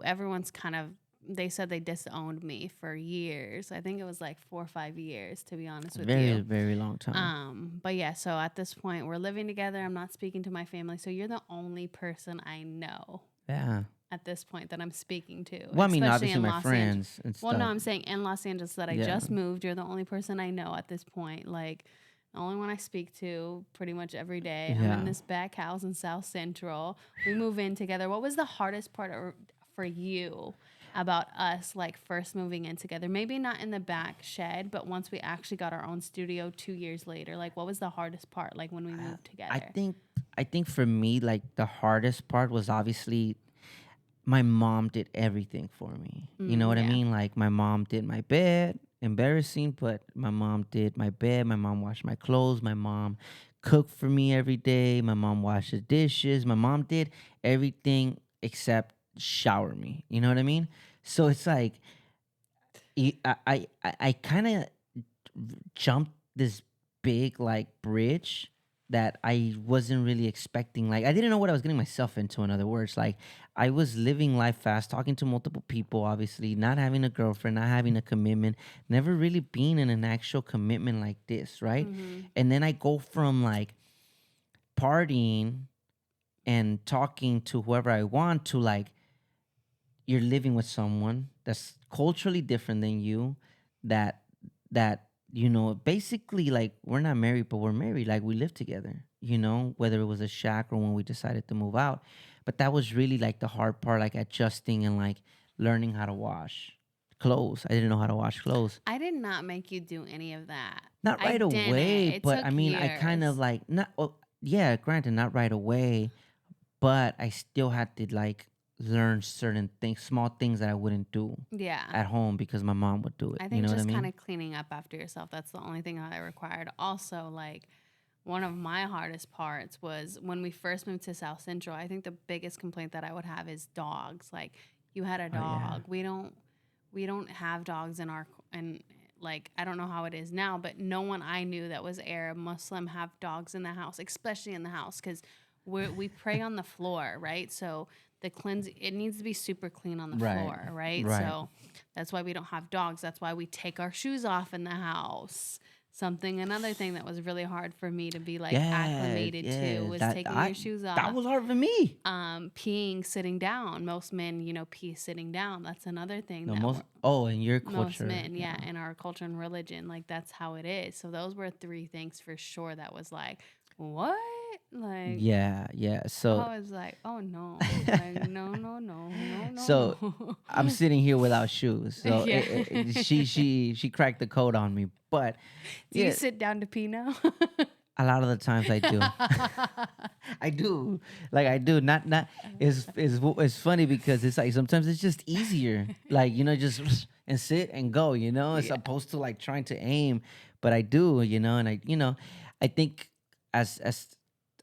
everyone's kind of, they said they disowned me for years. I think it was like 4 or 5 years, to be honest with very you. very long time. But yeah, so at this point we're living together. I'm not speaking to my family, so you're the only person I know Yeah. at this point that I'm speaking to, Well, I mean, especially obviously in my Los Angeles. friends and Well, no, stuff. I'm saying in Los Angeles that I Yeah. just moved. You're the only person I know at this point. Like, the only one I speak to pretty much every day. I'm in Yeah. this back house in South Central. We move in together. What was the hardest part for you about us, like, first moving in together? Maybe not in the back shed, but once we actually got our own studio 2 years later, like, what was the hardest part, like, when we moved I together? think I think for me, like the hardest part was obviously my mom did everything for me. You know what I Yeah. mean? Like my mom did my bed, embarrassing, but my mom did my bed. My mom washed my clothes. My mom cooked for me every day. My mom washed the dishes. My mom did everything except shower me. You know what I mean? So it's like I kind of jumped this big like bridge that I wasn't really expecting. Like I didn't know what I was getting myself into. In other words, like I was living life fast, talking to multiple people, obviously, not having a girlfriend, not having a commitment, never really being in an actual commitment like this, right? Mm-hmm. And then I go from like partying and talking to whoever I want to like you're living with someone that's culturally different than you, that basically like we're not married but we're married, like we live together, whether it was a shack or when we decided to move out. But that was really like the hard part, like adjusting and like learning how to wash clothes. I didn't know how to wash clothes. I did not make you do any of that. Not I right didn't. away, It but took I mean I kind of years. like not yeah, granted, not right away, but I still had to like learn certain things, small things that I wouldn't do Yeah. at home because my mom would do it. I You think know what I just kind mean? of cleaning up after yourself, that's the only thing that I required. Also, like, one of my hardest parts was when we first moved to South Central. I think the biggest complaint that I would have is dogs. Like, you had a Oh yeah. dog. We don't have dogs in our, and like, I don't know how it is now, but no one I knew that was Arab Muslim have dogs in the house, especially in the house, because we pray on the floor, right? So the cleanse, it needs to be super clean on the Right. floor, right? Right. So that's why we don't have dogs. That's why we take our shoes off in the house. Another thing that was really hard for me to be like Yes, acclimated to yes. was That taking I your shoes that off. was hard for me. Peeing sitting down. Most men, pee sitting down. That's another thing No, that most in your most culture, men, yeah, yeah. in our culture and religion, like that's how it is. So those were three things for sure that was like, what? Like, Yeah, yeah. So I was like, oh no, like no, no, no, no, no, so no. I'm sitting here without shoes. So Yeah. she cracked the code on me. But Do you yeah, sit down to pee now? a lot of the times I do. I do. Like I do. Not it's funny because it's like sometimes it's just easier. Like, just and sit and go, as Yeah. opposed to like trying to aim. But I do, and I think as as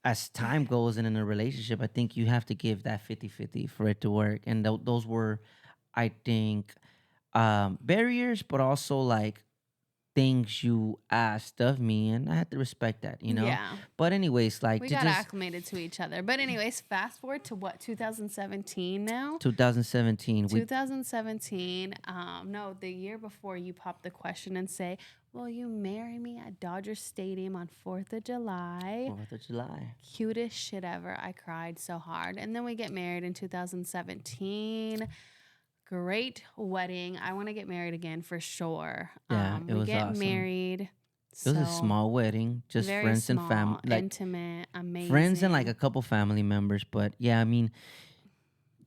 as time goes and in a relationship, I think you have to give that 50-50 for it to work. And those were, I think, barriers, but also like things you asked of me, and I had to respect that. Yeah. But anyways, like We to got just acclimated to each other. But anyways, fast forward to what, 2017 now? 2017, 2017. No, the year before you popped the question and say, "Will you marry me at Dodger Stadium on 4th of July?" 4th of July. Cutest shit ever. I cried so hard. And then we get married in 2017. Great wedding. I want to get married again for sure. Yeah, it We was get awesome. married. It was a So small wedding, just very friends and family, small, like intimate, friends and like a amazing. couple family members. But yeah, I mean,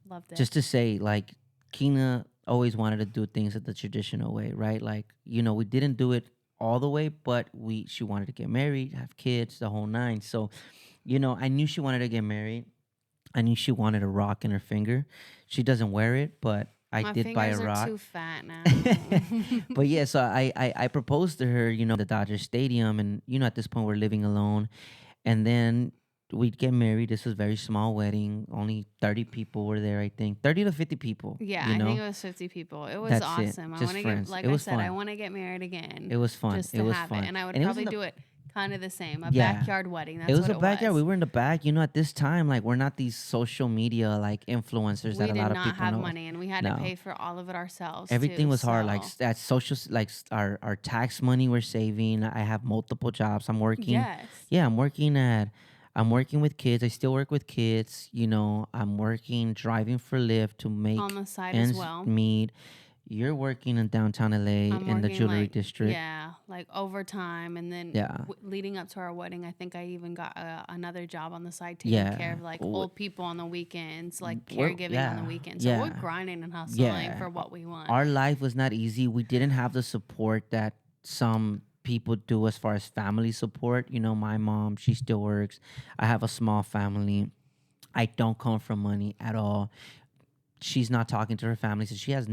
Loved it. just to say, like, Kina always wanted to do things the traditional way, right? Like, we didn't do it all the way, but she wanted to get married, have kids, the whole nine. So, I knew she wanted to get married. I knew she wanted a rock in her finger. She doesn't wear it, but I My did buy a fingers are rock. too fat now. But yeah, so I proposed to her, at the Dodger Stadium, and at this point we're living alone, And then we'd get married. This was a very small wedding. Only 30 people were there, I think. 30 to 50 people, Yeah, you I think know? it was 50 people. It was That's it. awesome. I Just want to get, friends. like It I was said, I fun. want to get married again It was fun. just It to was have it. fun. And I would And it was in probably the do it kind of the same, a yeah. backyard wedding. It That's was what a it backyard. We was. were in the back. You know, at this time, like we're not these social media like influencers that We a did lot of not people have know of. money and we had to No. pay for all of it ourselves Everything too. was hard. Like So, that social, our tax money we're saving. I have multiple jobs. I'm working. yes, Yeah, I'm working with kids. I still work with kids. You know, I'm working driving for Lyft to on make the side as ends well. meet. You're working in downtown LA I'm in the working jewelry like, district. yeah, like overtime. And then Yeah, leading up to our wedding, I think I even got another job on the side taking care yeah. of like old people on the weekends, like We're caregiving on the yeah, weekends. So we're yeah, grinding and hustling yeah. for what we want. Our life was not easy. We didn't have the support that some people do as far as family support. You know, my mom, she still works. I have a small family. I don't come from money at all. She's not talking to her family, so she has.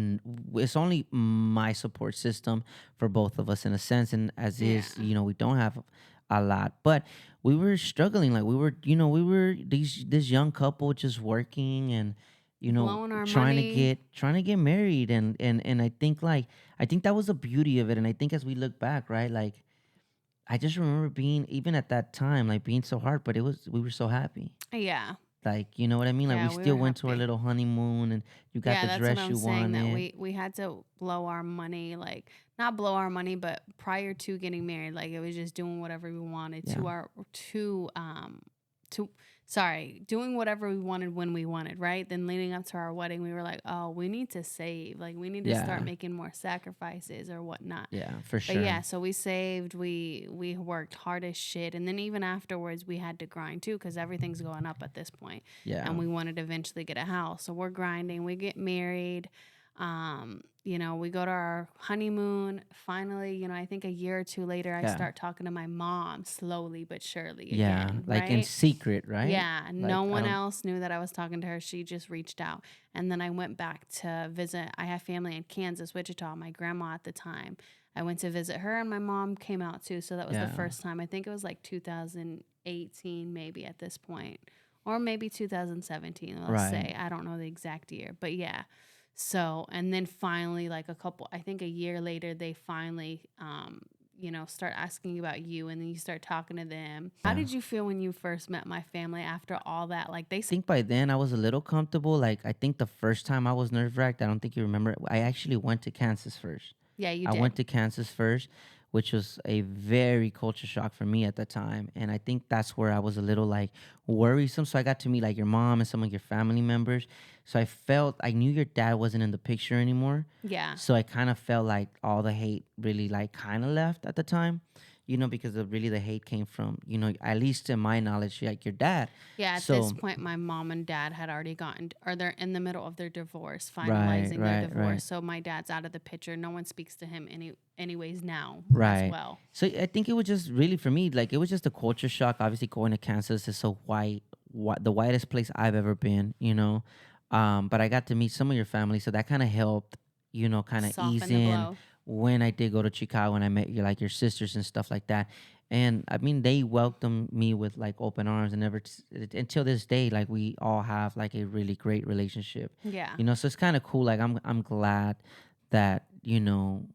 It's only my support system for both of us in a sense, and as Yeah. is, you know, we don't have a lot, but we were struggling. Like we were, you know, we were this young couple just working and, you know, Blowing our money. trying to get married, and I think that was the beauty of it, and I think as we look back, right, like I just remember being even at that time like being so hard, but it was we were so happy. Yeah. Like, you know what I mean? Like we Yeah, we were still went to our happy. little honeymoon and you got Yeah, the that's what dress I'm you saying, that wanted. we had to blow our money, like not blow our money, but prior to getting married, like it was just doing whatever we wanted Yeah. to sorry, doing whatever we wanted when we wanted, right? Then leading up to our wedding, we were like, "Oh, we need to save. Like we need to start Yeah. making more sacrifices or whatnot." Yeah, for But yeah, sure. so we saved, we worked hard as shit, and then even afterwards we had to grind too because everything's going up at this point, Yeah. and we wanted to eventually get a house. So we're grinding. We get married. We go to our honeymoon. Finally, I think a year or two later, I Yeah. start talking to my mom slowly but surely Yeah. again, Like in right? secret, right? Yeah, no Like I one don't else knew that I was talking to her. She just reached out. And then I went back to visit. I have family in Kansas, Wichita, my grandma at the time. I went to visit her and my mom came out too. So that was the yeah. first time. I think it was like 2018 maybe at this point. Or maybe 2017, let's Right. say. I don't know the exact year. But yeah. So, and then finally, like I think a year later, they finally start asking about you, and then you start talking to them. How Yeah. did you feel when you first met my family after all that? Like they I think by then I was a little comfortable. Like I think the first time I was nerve wracked, I don't think you remember. I actually went to Kansas first. Yeah, you I went did. to Kansas first, which was a very culture shock for me at the time. And I think that's where I was a little like worrisome. So I got to meet like your mom and some of your family members. So I knew your dad wasn't in the picture anymore. Yeah. So I kind of felt like all the hate really like kind of left at the time, because really the hate came from, at least in my knowledge, like your dad. Yeah, at this So, point my mom and dad had already or they're in the middle of their divorce, right, finalizing their right, right. divorce. So my dad's out of the picture. No one speaks to him anyways now as Right. well. So I think it was just really for me, like it was just a culture shock. Obviously, going to Kansas is so the whitest place I've ever been. But I got to meet some of your family, so that kind of helped, kind of ease Soften the in blow. when I did go to Chicago and I met you, like your sisters and stuff like that. And I mean, they welcomed me with like open arms, and until this day, like we all have like a really great relationship. Yeah. So it's kind of cool. Like I'm glad that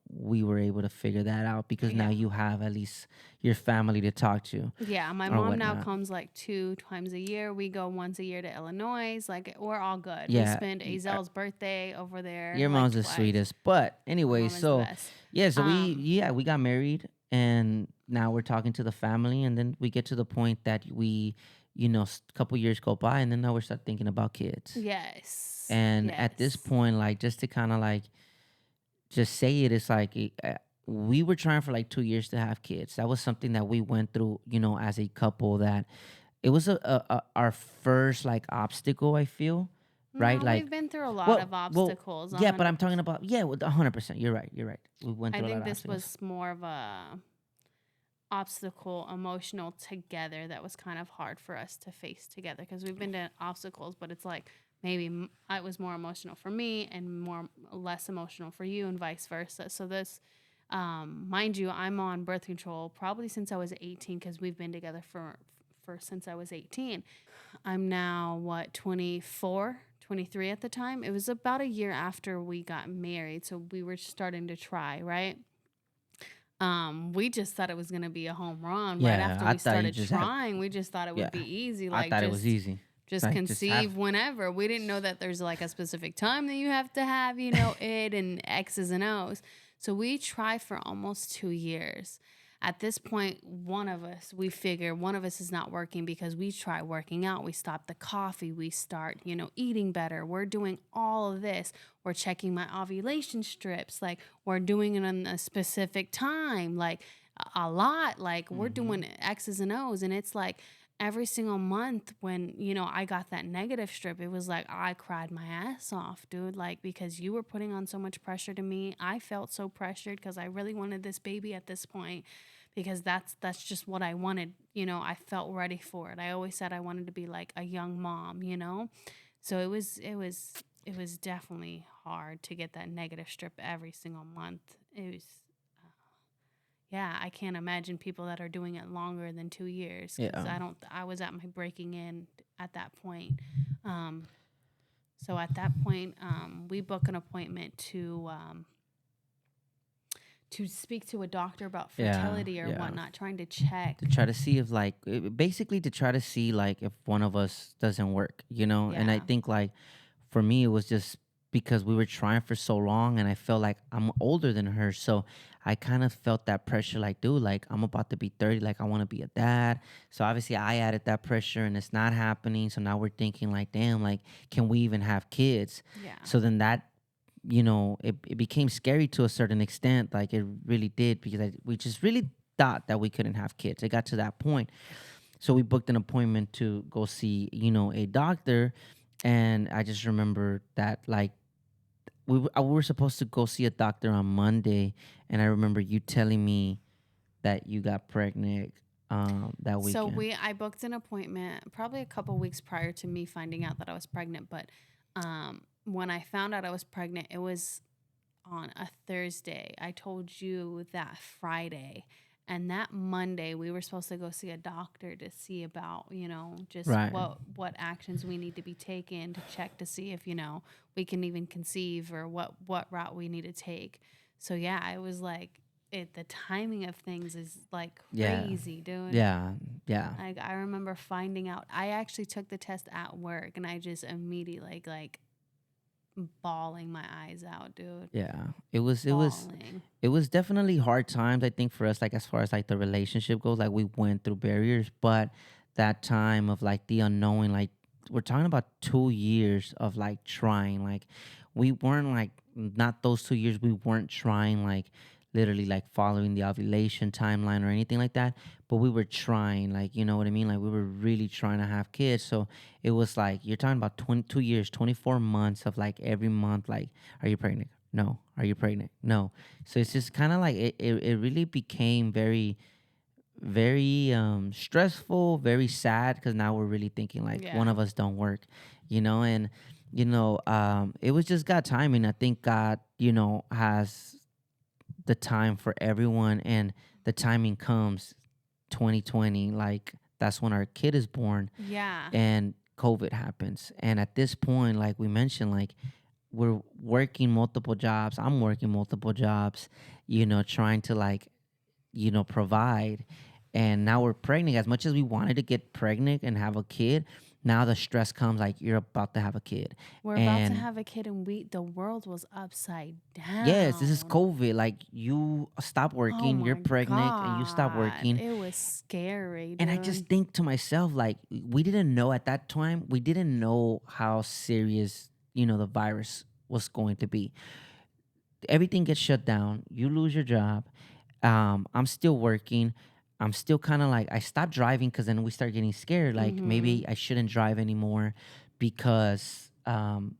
we were able to figure that out because now Yeah. you have at least your family to talk to Yeah, my or mom now whatnot. comes like 2 times a year. We go once a year to Illinois. Like we're all good. We Yeah, spend Azel's birthday over there your like mom's the twice. sweetest. But My anyway, mom is the so best. yeah, so Um, we got married, and now we're talking to the family, and then we get to the point that we, a couple years go by, and then now we start thinking about kids. yes. And at this Yes. point, like just to kind of like just say it, it's like we were trying for like 2 years to have kids. That was something that we went through, as a couple. That it was our first like obstacle. I feel right, No, like we've been through a lot of well, obstacles, yeah, but I'm 100%. talking about with 100%. You're right. You're right. We went I through a lot think of this obstacles. was more of a obstacle emotional together that was kind of hard for us to face together because we've been to obstacles, but it's like maybe it was more emotional for me and less emotional for you and vice versa. So this, mind you, I'm on birth control probably since I was 18 because we've been together for since I was 18. I'm now what, 24, 23 at the time. It was about a year after we got married, so we were starting to try, right? We just thought it was gonna be a home run right Yeah, after I we thought you started just have. trying. We just thought it Yeah, would be easy, I like thought it was easy. just Like just have. conceive whenever. We didn't know that there's like a specific time that you have to have, it and X's and O's. So we tried for almost 2 years. At this point, we figure one of us is not working because we try working out. We stop the coffee. We start, eating better. We're doing all of this. We're checking my ovulation strips. Like we're doing it on a specific time. Like a lot. Like we're Hmm. doing X's and O's. And it's like, every single month when I got that negative strip, it was like I cried my ass off, dude, like because you were putting on so much pressure to me. I felt so pressured because I really wanted this baby at this point, because that's just what I wanted. I felt ready for it. I always said I wanted to be like a young mom. So it was definitely hard to get that negative strip every single month. It was, yeah, I can't imagine people that are doing it longer than 2 years, because Yeah. I was at my breaking in at that point. Um, so at that point, we book an appointment to speak to a doctor about Yeah. fertility or Yeah. whatnot, trying to To check. try to see if like basically to try to see like if one of us doesn't work, and I Yeah. think like for me it was just because we were trying for so long and I felt like I'm older than her, so I kind of felt that pressure like, dude, like I'm about to be 30, like I want to be a dad. So obviously I added that pressure and it's not happening, so now we're thinking like, damn, like can we even have kids? Yeah. So then that, it became scary to a certain extent, like it really did, because we just really thought that we couldn't have kids. It got to that point. So we booked an appointment to go see, a doctor. And I just remember that, like, we were supposed to go see a doctor on Monday. And I remember you telling me that you got pregnant that So weekend. I booked an appointment probably a couple weeks prior to me finding out that I was pregnant, but when I found out I was pregnant, it was on a Thursday. I told you that Friday. And that Monday, we were supposed to go see a doctor to see about, just Right. what actions we need to be taken to check to see if, we can even conceive, or what route we need to take. So yeah, it was like the timing of things is like Yeah. crazy, dude. Yeah. Yeah. Like I remember finding out. I actually took the test at work, and I just immediately like bawling my eyes out, dude. Yeah. It was definitely hard times, I think, for us, like as far as like the relationship goes. Like we went through barriers, but that time of like the unknowing, like we're talking about 2 years of like trying. Like we weren't like, not those 2 years, we weren't trying like literally like following the ovulation timeline or anything like that. But we were trying, like, you know what I mean? Like we were really trying to have kids. So it was like you're talking about 22 years, 24 months of like every month, like, are you pregnant? No. Are you pregnant? No. So it's just kind of like it really became very, very stressful, very sad, because now we're really thinking like one Yeah. of us don't work, and it was just God timing. I think God, has the time for everyone, and the timing comes 2020, like that's when our kid is born, Yeah. and COVID happens. And at this point, like we mentioned, like we're working multiple jobs. I'm working multiple jobs, trying to like, provide. And now we're pregnant. As much as we wanted to get pregnant and have a kid, now the stress comes like you're about to have a kid. We're about to And have a kid, and the world was upside yes, this is down. COVID. Like you stop Oh working, you're my pregnant, and you stop God. working. It was scary, And I dude. just think to myself, like, we didn't know at that time, we didn't know how serious, the virus was going to be. Everything gets shut down. You lose your job. I'm still working. I'm still kind of like, I stopped driving because then we start getting scared. Like Mm-hmm. maybe I shouldn't drive anymore because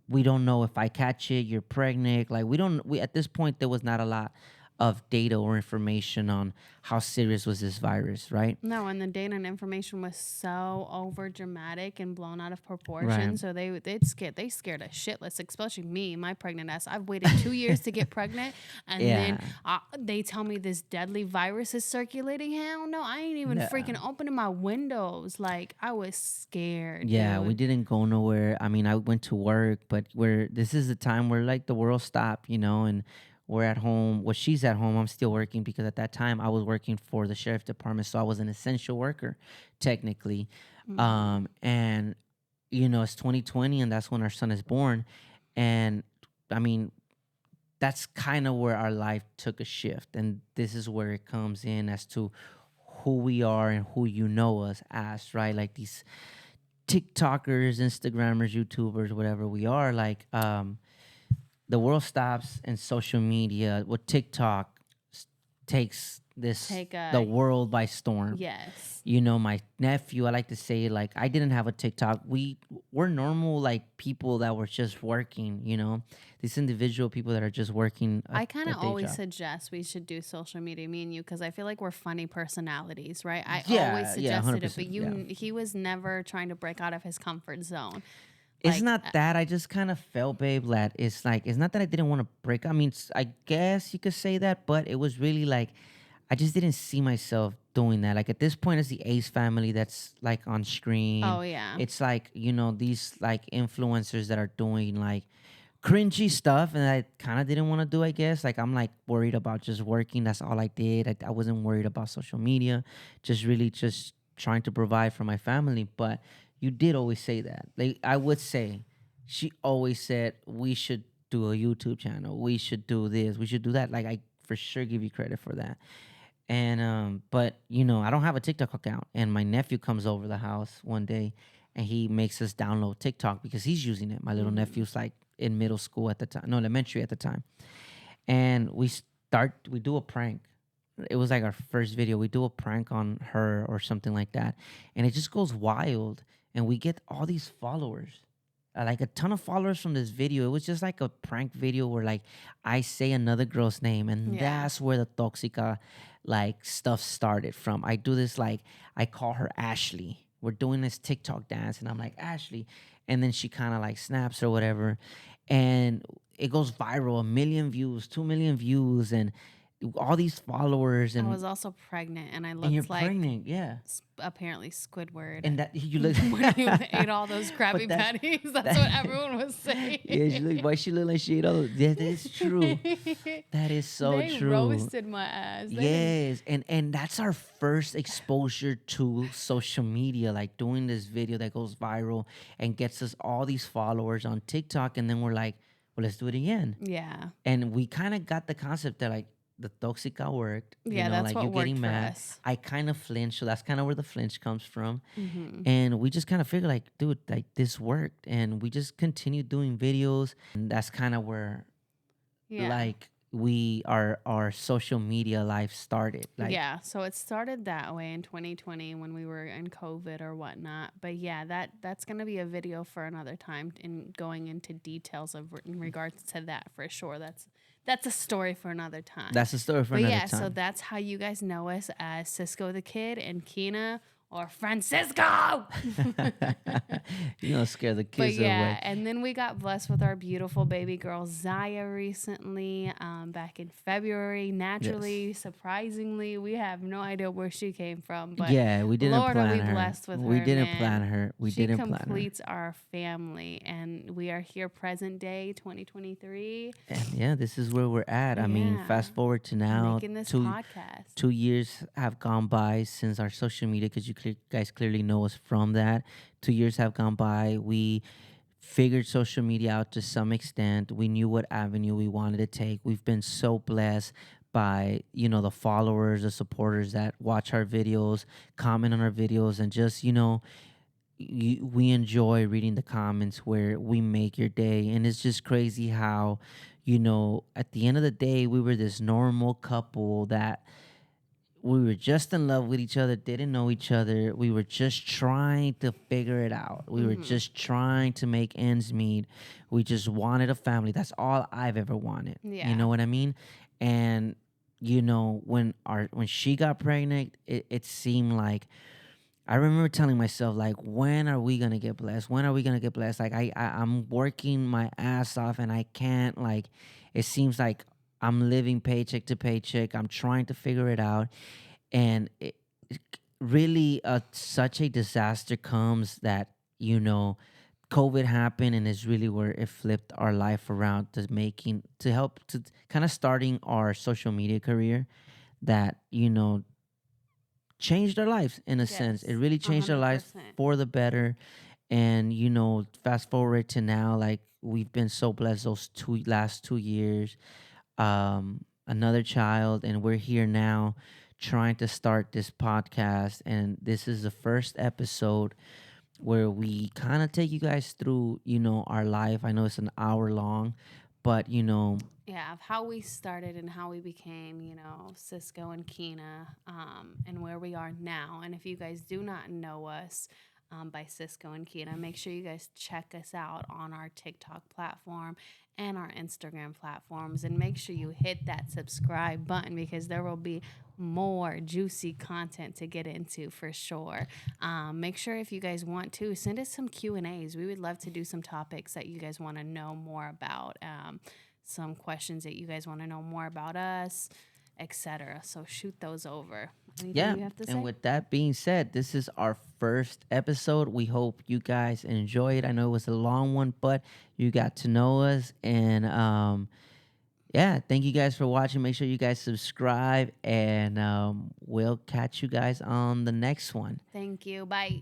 we don't know if I catch it, you're pregnant. Like we don't, we at this point, there was not a lot of data or information on how serious was this virus, right? No, and the data and information was so over dramatic and blown out of Right. proportion. So they scared us shitless, especially me, my pregnant ass. I've waited 2 years to get pregnant, and then Yeah. they tell me this deadly virus is circulating. Hell no, I ain't even No. freaking opening my windows. Like I was scared, Yeah, we dude. didn't go nowhere. I mean, I went to work, but this is the time where like the world stopped, and we're at home. Well, she's at home. I'm still working because at that time I was working for the sheriff department, so I was an essential worker, technically. Hmm. And it's 2020, and that's when our son is born, and I mean, that's kind of where our life took a shift, and this is where it comes in as to who we are and who us as, right? Like these TikTokers, Instagrammers, YouTubers, whatever we are, like the world stops and social media, what TikTok takes Take the a world by storm. yes. My nephew, I like to say, like, I didn't have a TikTok. We're normal, like, people that were just working, these individual people that are just working I kind a of day always job. suggest we should do social media, me and you, because I feel like we're funny personalities, right? I always Yeah, yeah, suggested it, 100%. but Yeah. he was never trying to break out of his comfort zone. It's Like, not that I just kind of felt, babe, that it's like, it's not that I didn't want to break. I mean, I guess you could say that, but it was really like, I just didn't see myself doing that. Like at this point, it's the Ace family that's like on screen. oh yeah, It's like, these like influencers that are doing like cringy stuff, and I kind of didn't want to do, I guess. Like I'm like worried about just working. That's all I did. I wasn't worried about social media, just really just trying to provide for my family. But you did always say that. Like I would say, she always said we should do a YouTube channel. We should do this. We should do that. Like I for sure give you credit for that. And but I don't have a TikTok account. And my nephew comes over the house one day and he makes us download TikTok because he's using it. My little hmm nephew's like in middle school at the time, no, elementary at the time. And we do a prank. It was like our first video. We do a prank on her or something like that. And it just goes wild. And we get all these followers. Like a ton of followers from this video. It was just like a prank video where like I say another girl's name, and yeah. that's where the toxica like stuff started from. I do this like I call her Ashley. We're doing this TikTok dance, and I'm like Ashley, and then she kind of like snaps or whatever, and it goes viral, 1 million views, 2 million views, and all these followers, I and was also pregnant, and I you're looked like pregnant, yeah, apparently Squidward and that you look, when he ate all those but Krabby that's Patties. That's what that. everyone was saying. Yeah, why she look like she ate all those? Yeah, that is true. That is so They true. roasted my ass. They didn't. Yes, and that's our first exposure to social media, like doing this video that goes viral and gets us all these followers on TikTok, and then we're like, well, let's do it again. Yeah. And we kind of got the concept that like the toxica worked, Yeah, that's like you what worked getting for mad. us. I kind of flinched, so that's kind of where the flinch comes from. Hmm. And we just kind of figured like, dude, like this worked, and we just continued doing videos, and that's kind of where Yeah. like our social media life started. Like Yeah. So it started that way in 2020 when we were in COVID or whatnot. But yeah, that's gonna be a video for another time in going into details of in regards to that for sure. That's a story for another time. that's a story for But another yeah, so time. that's how you guys know us as Cisco the Kid and Kina or Francisco. Scare the But kids yeah, away. and then we got blessed with our beautiful baby girl Zaya recently, back in February. Yes. Naturally, surprisingly, we have no idea where she came from, but Yeah, we didn't Lord, are plan we her. blessed with We her, didn't plan man. her. We She didn't plan her. completes our family, and we are here present day 2023. And yeah, this is where we're at. I mean, Yeah, fast forward to now, making this two podcast. 2 years have gone by since our social media, because guys clearly know us from that. 2 years have gone by. We figured social media out to some extent. We knew what avenue we wanted to take. We've been so blessed by the followers, the supporters that watch our videos, comment on our videos, and just we enjoy reading the comments where we make your day. And it's just crazy how at the end of the day we were this normal couple that we were just in love with each other, didn't know each other. We were just trying to figure it out. We were Hmm. just trying to make ends meet. We just wanted a family. That's all I've ever wanted. You Yeah. know what I mean? And when she got pregnant, it seemed like I remember telling myself, like, when are we gonna get blessed? When are we gonna get blessed? Like, I'm working my ass off and I can't, like, it seems like I'm living paycheck to paycheck. I'm trying to figure it out. And it really, such a disaster comes that, you know, COVID happened, and it's really where it flipped our life around to help to kind of starting our social media career that, changed our lives in a sense. It Yes, really a changed our hundred lives percent. for the better. And, fast forward to now, like, we've been so blessed those last 2 years. Another child, and we're here now trying to start this podcast. And this is the first episode where we kind of take you guys through, our life. I know it's an hour long, but, Yeah, of how we started and how we became, Cisco and Kina, and where we are now. And if you guys do not know us by Cisco and Kina, make sure you guys check us out on our TikTok platform and our Instagram platforms. And make sure you hit that subscribe button because there will be more juicy content to get into for sure. Make sure if you guys want to send us some Q&As. We would love to do some topics that you guys want to know more about. Some questions that you guys want to know more about us, etc. So shoot those over. Anything yeah. you have to And say? with that being said, this is our first episode. We hope you guys enjoy it. I know it was a long one, but you got to know us. And yeah, thank you guys for watching. Make sure you guys subscribe, and we'll catch you guys on the next one. Thank you. Bye.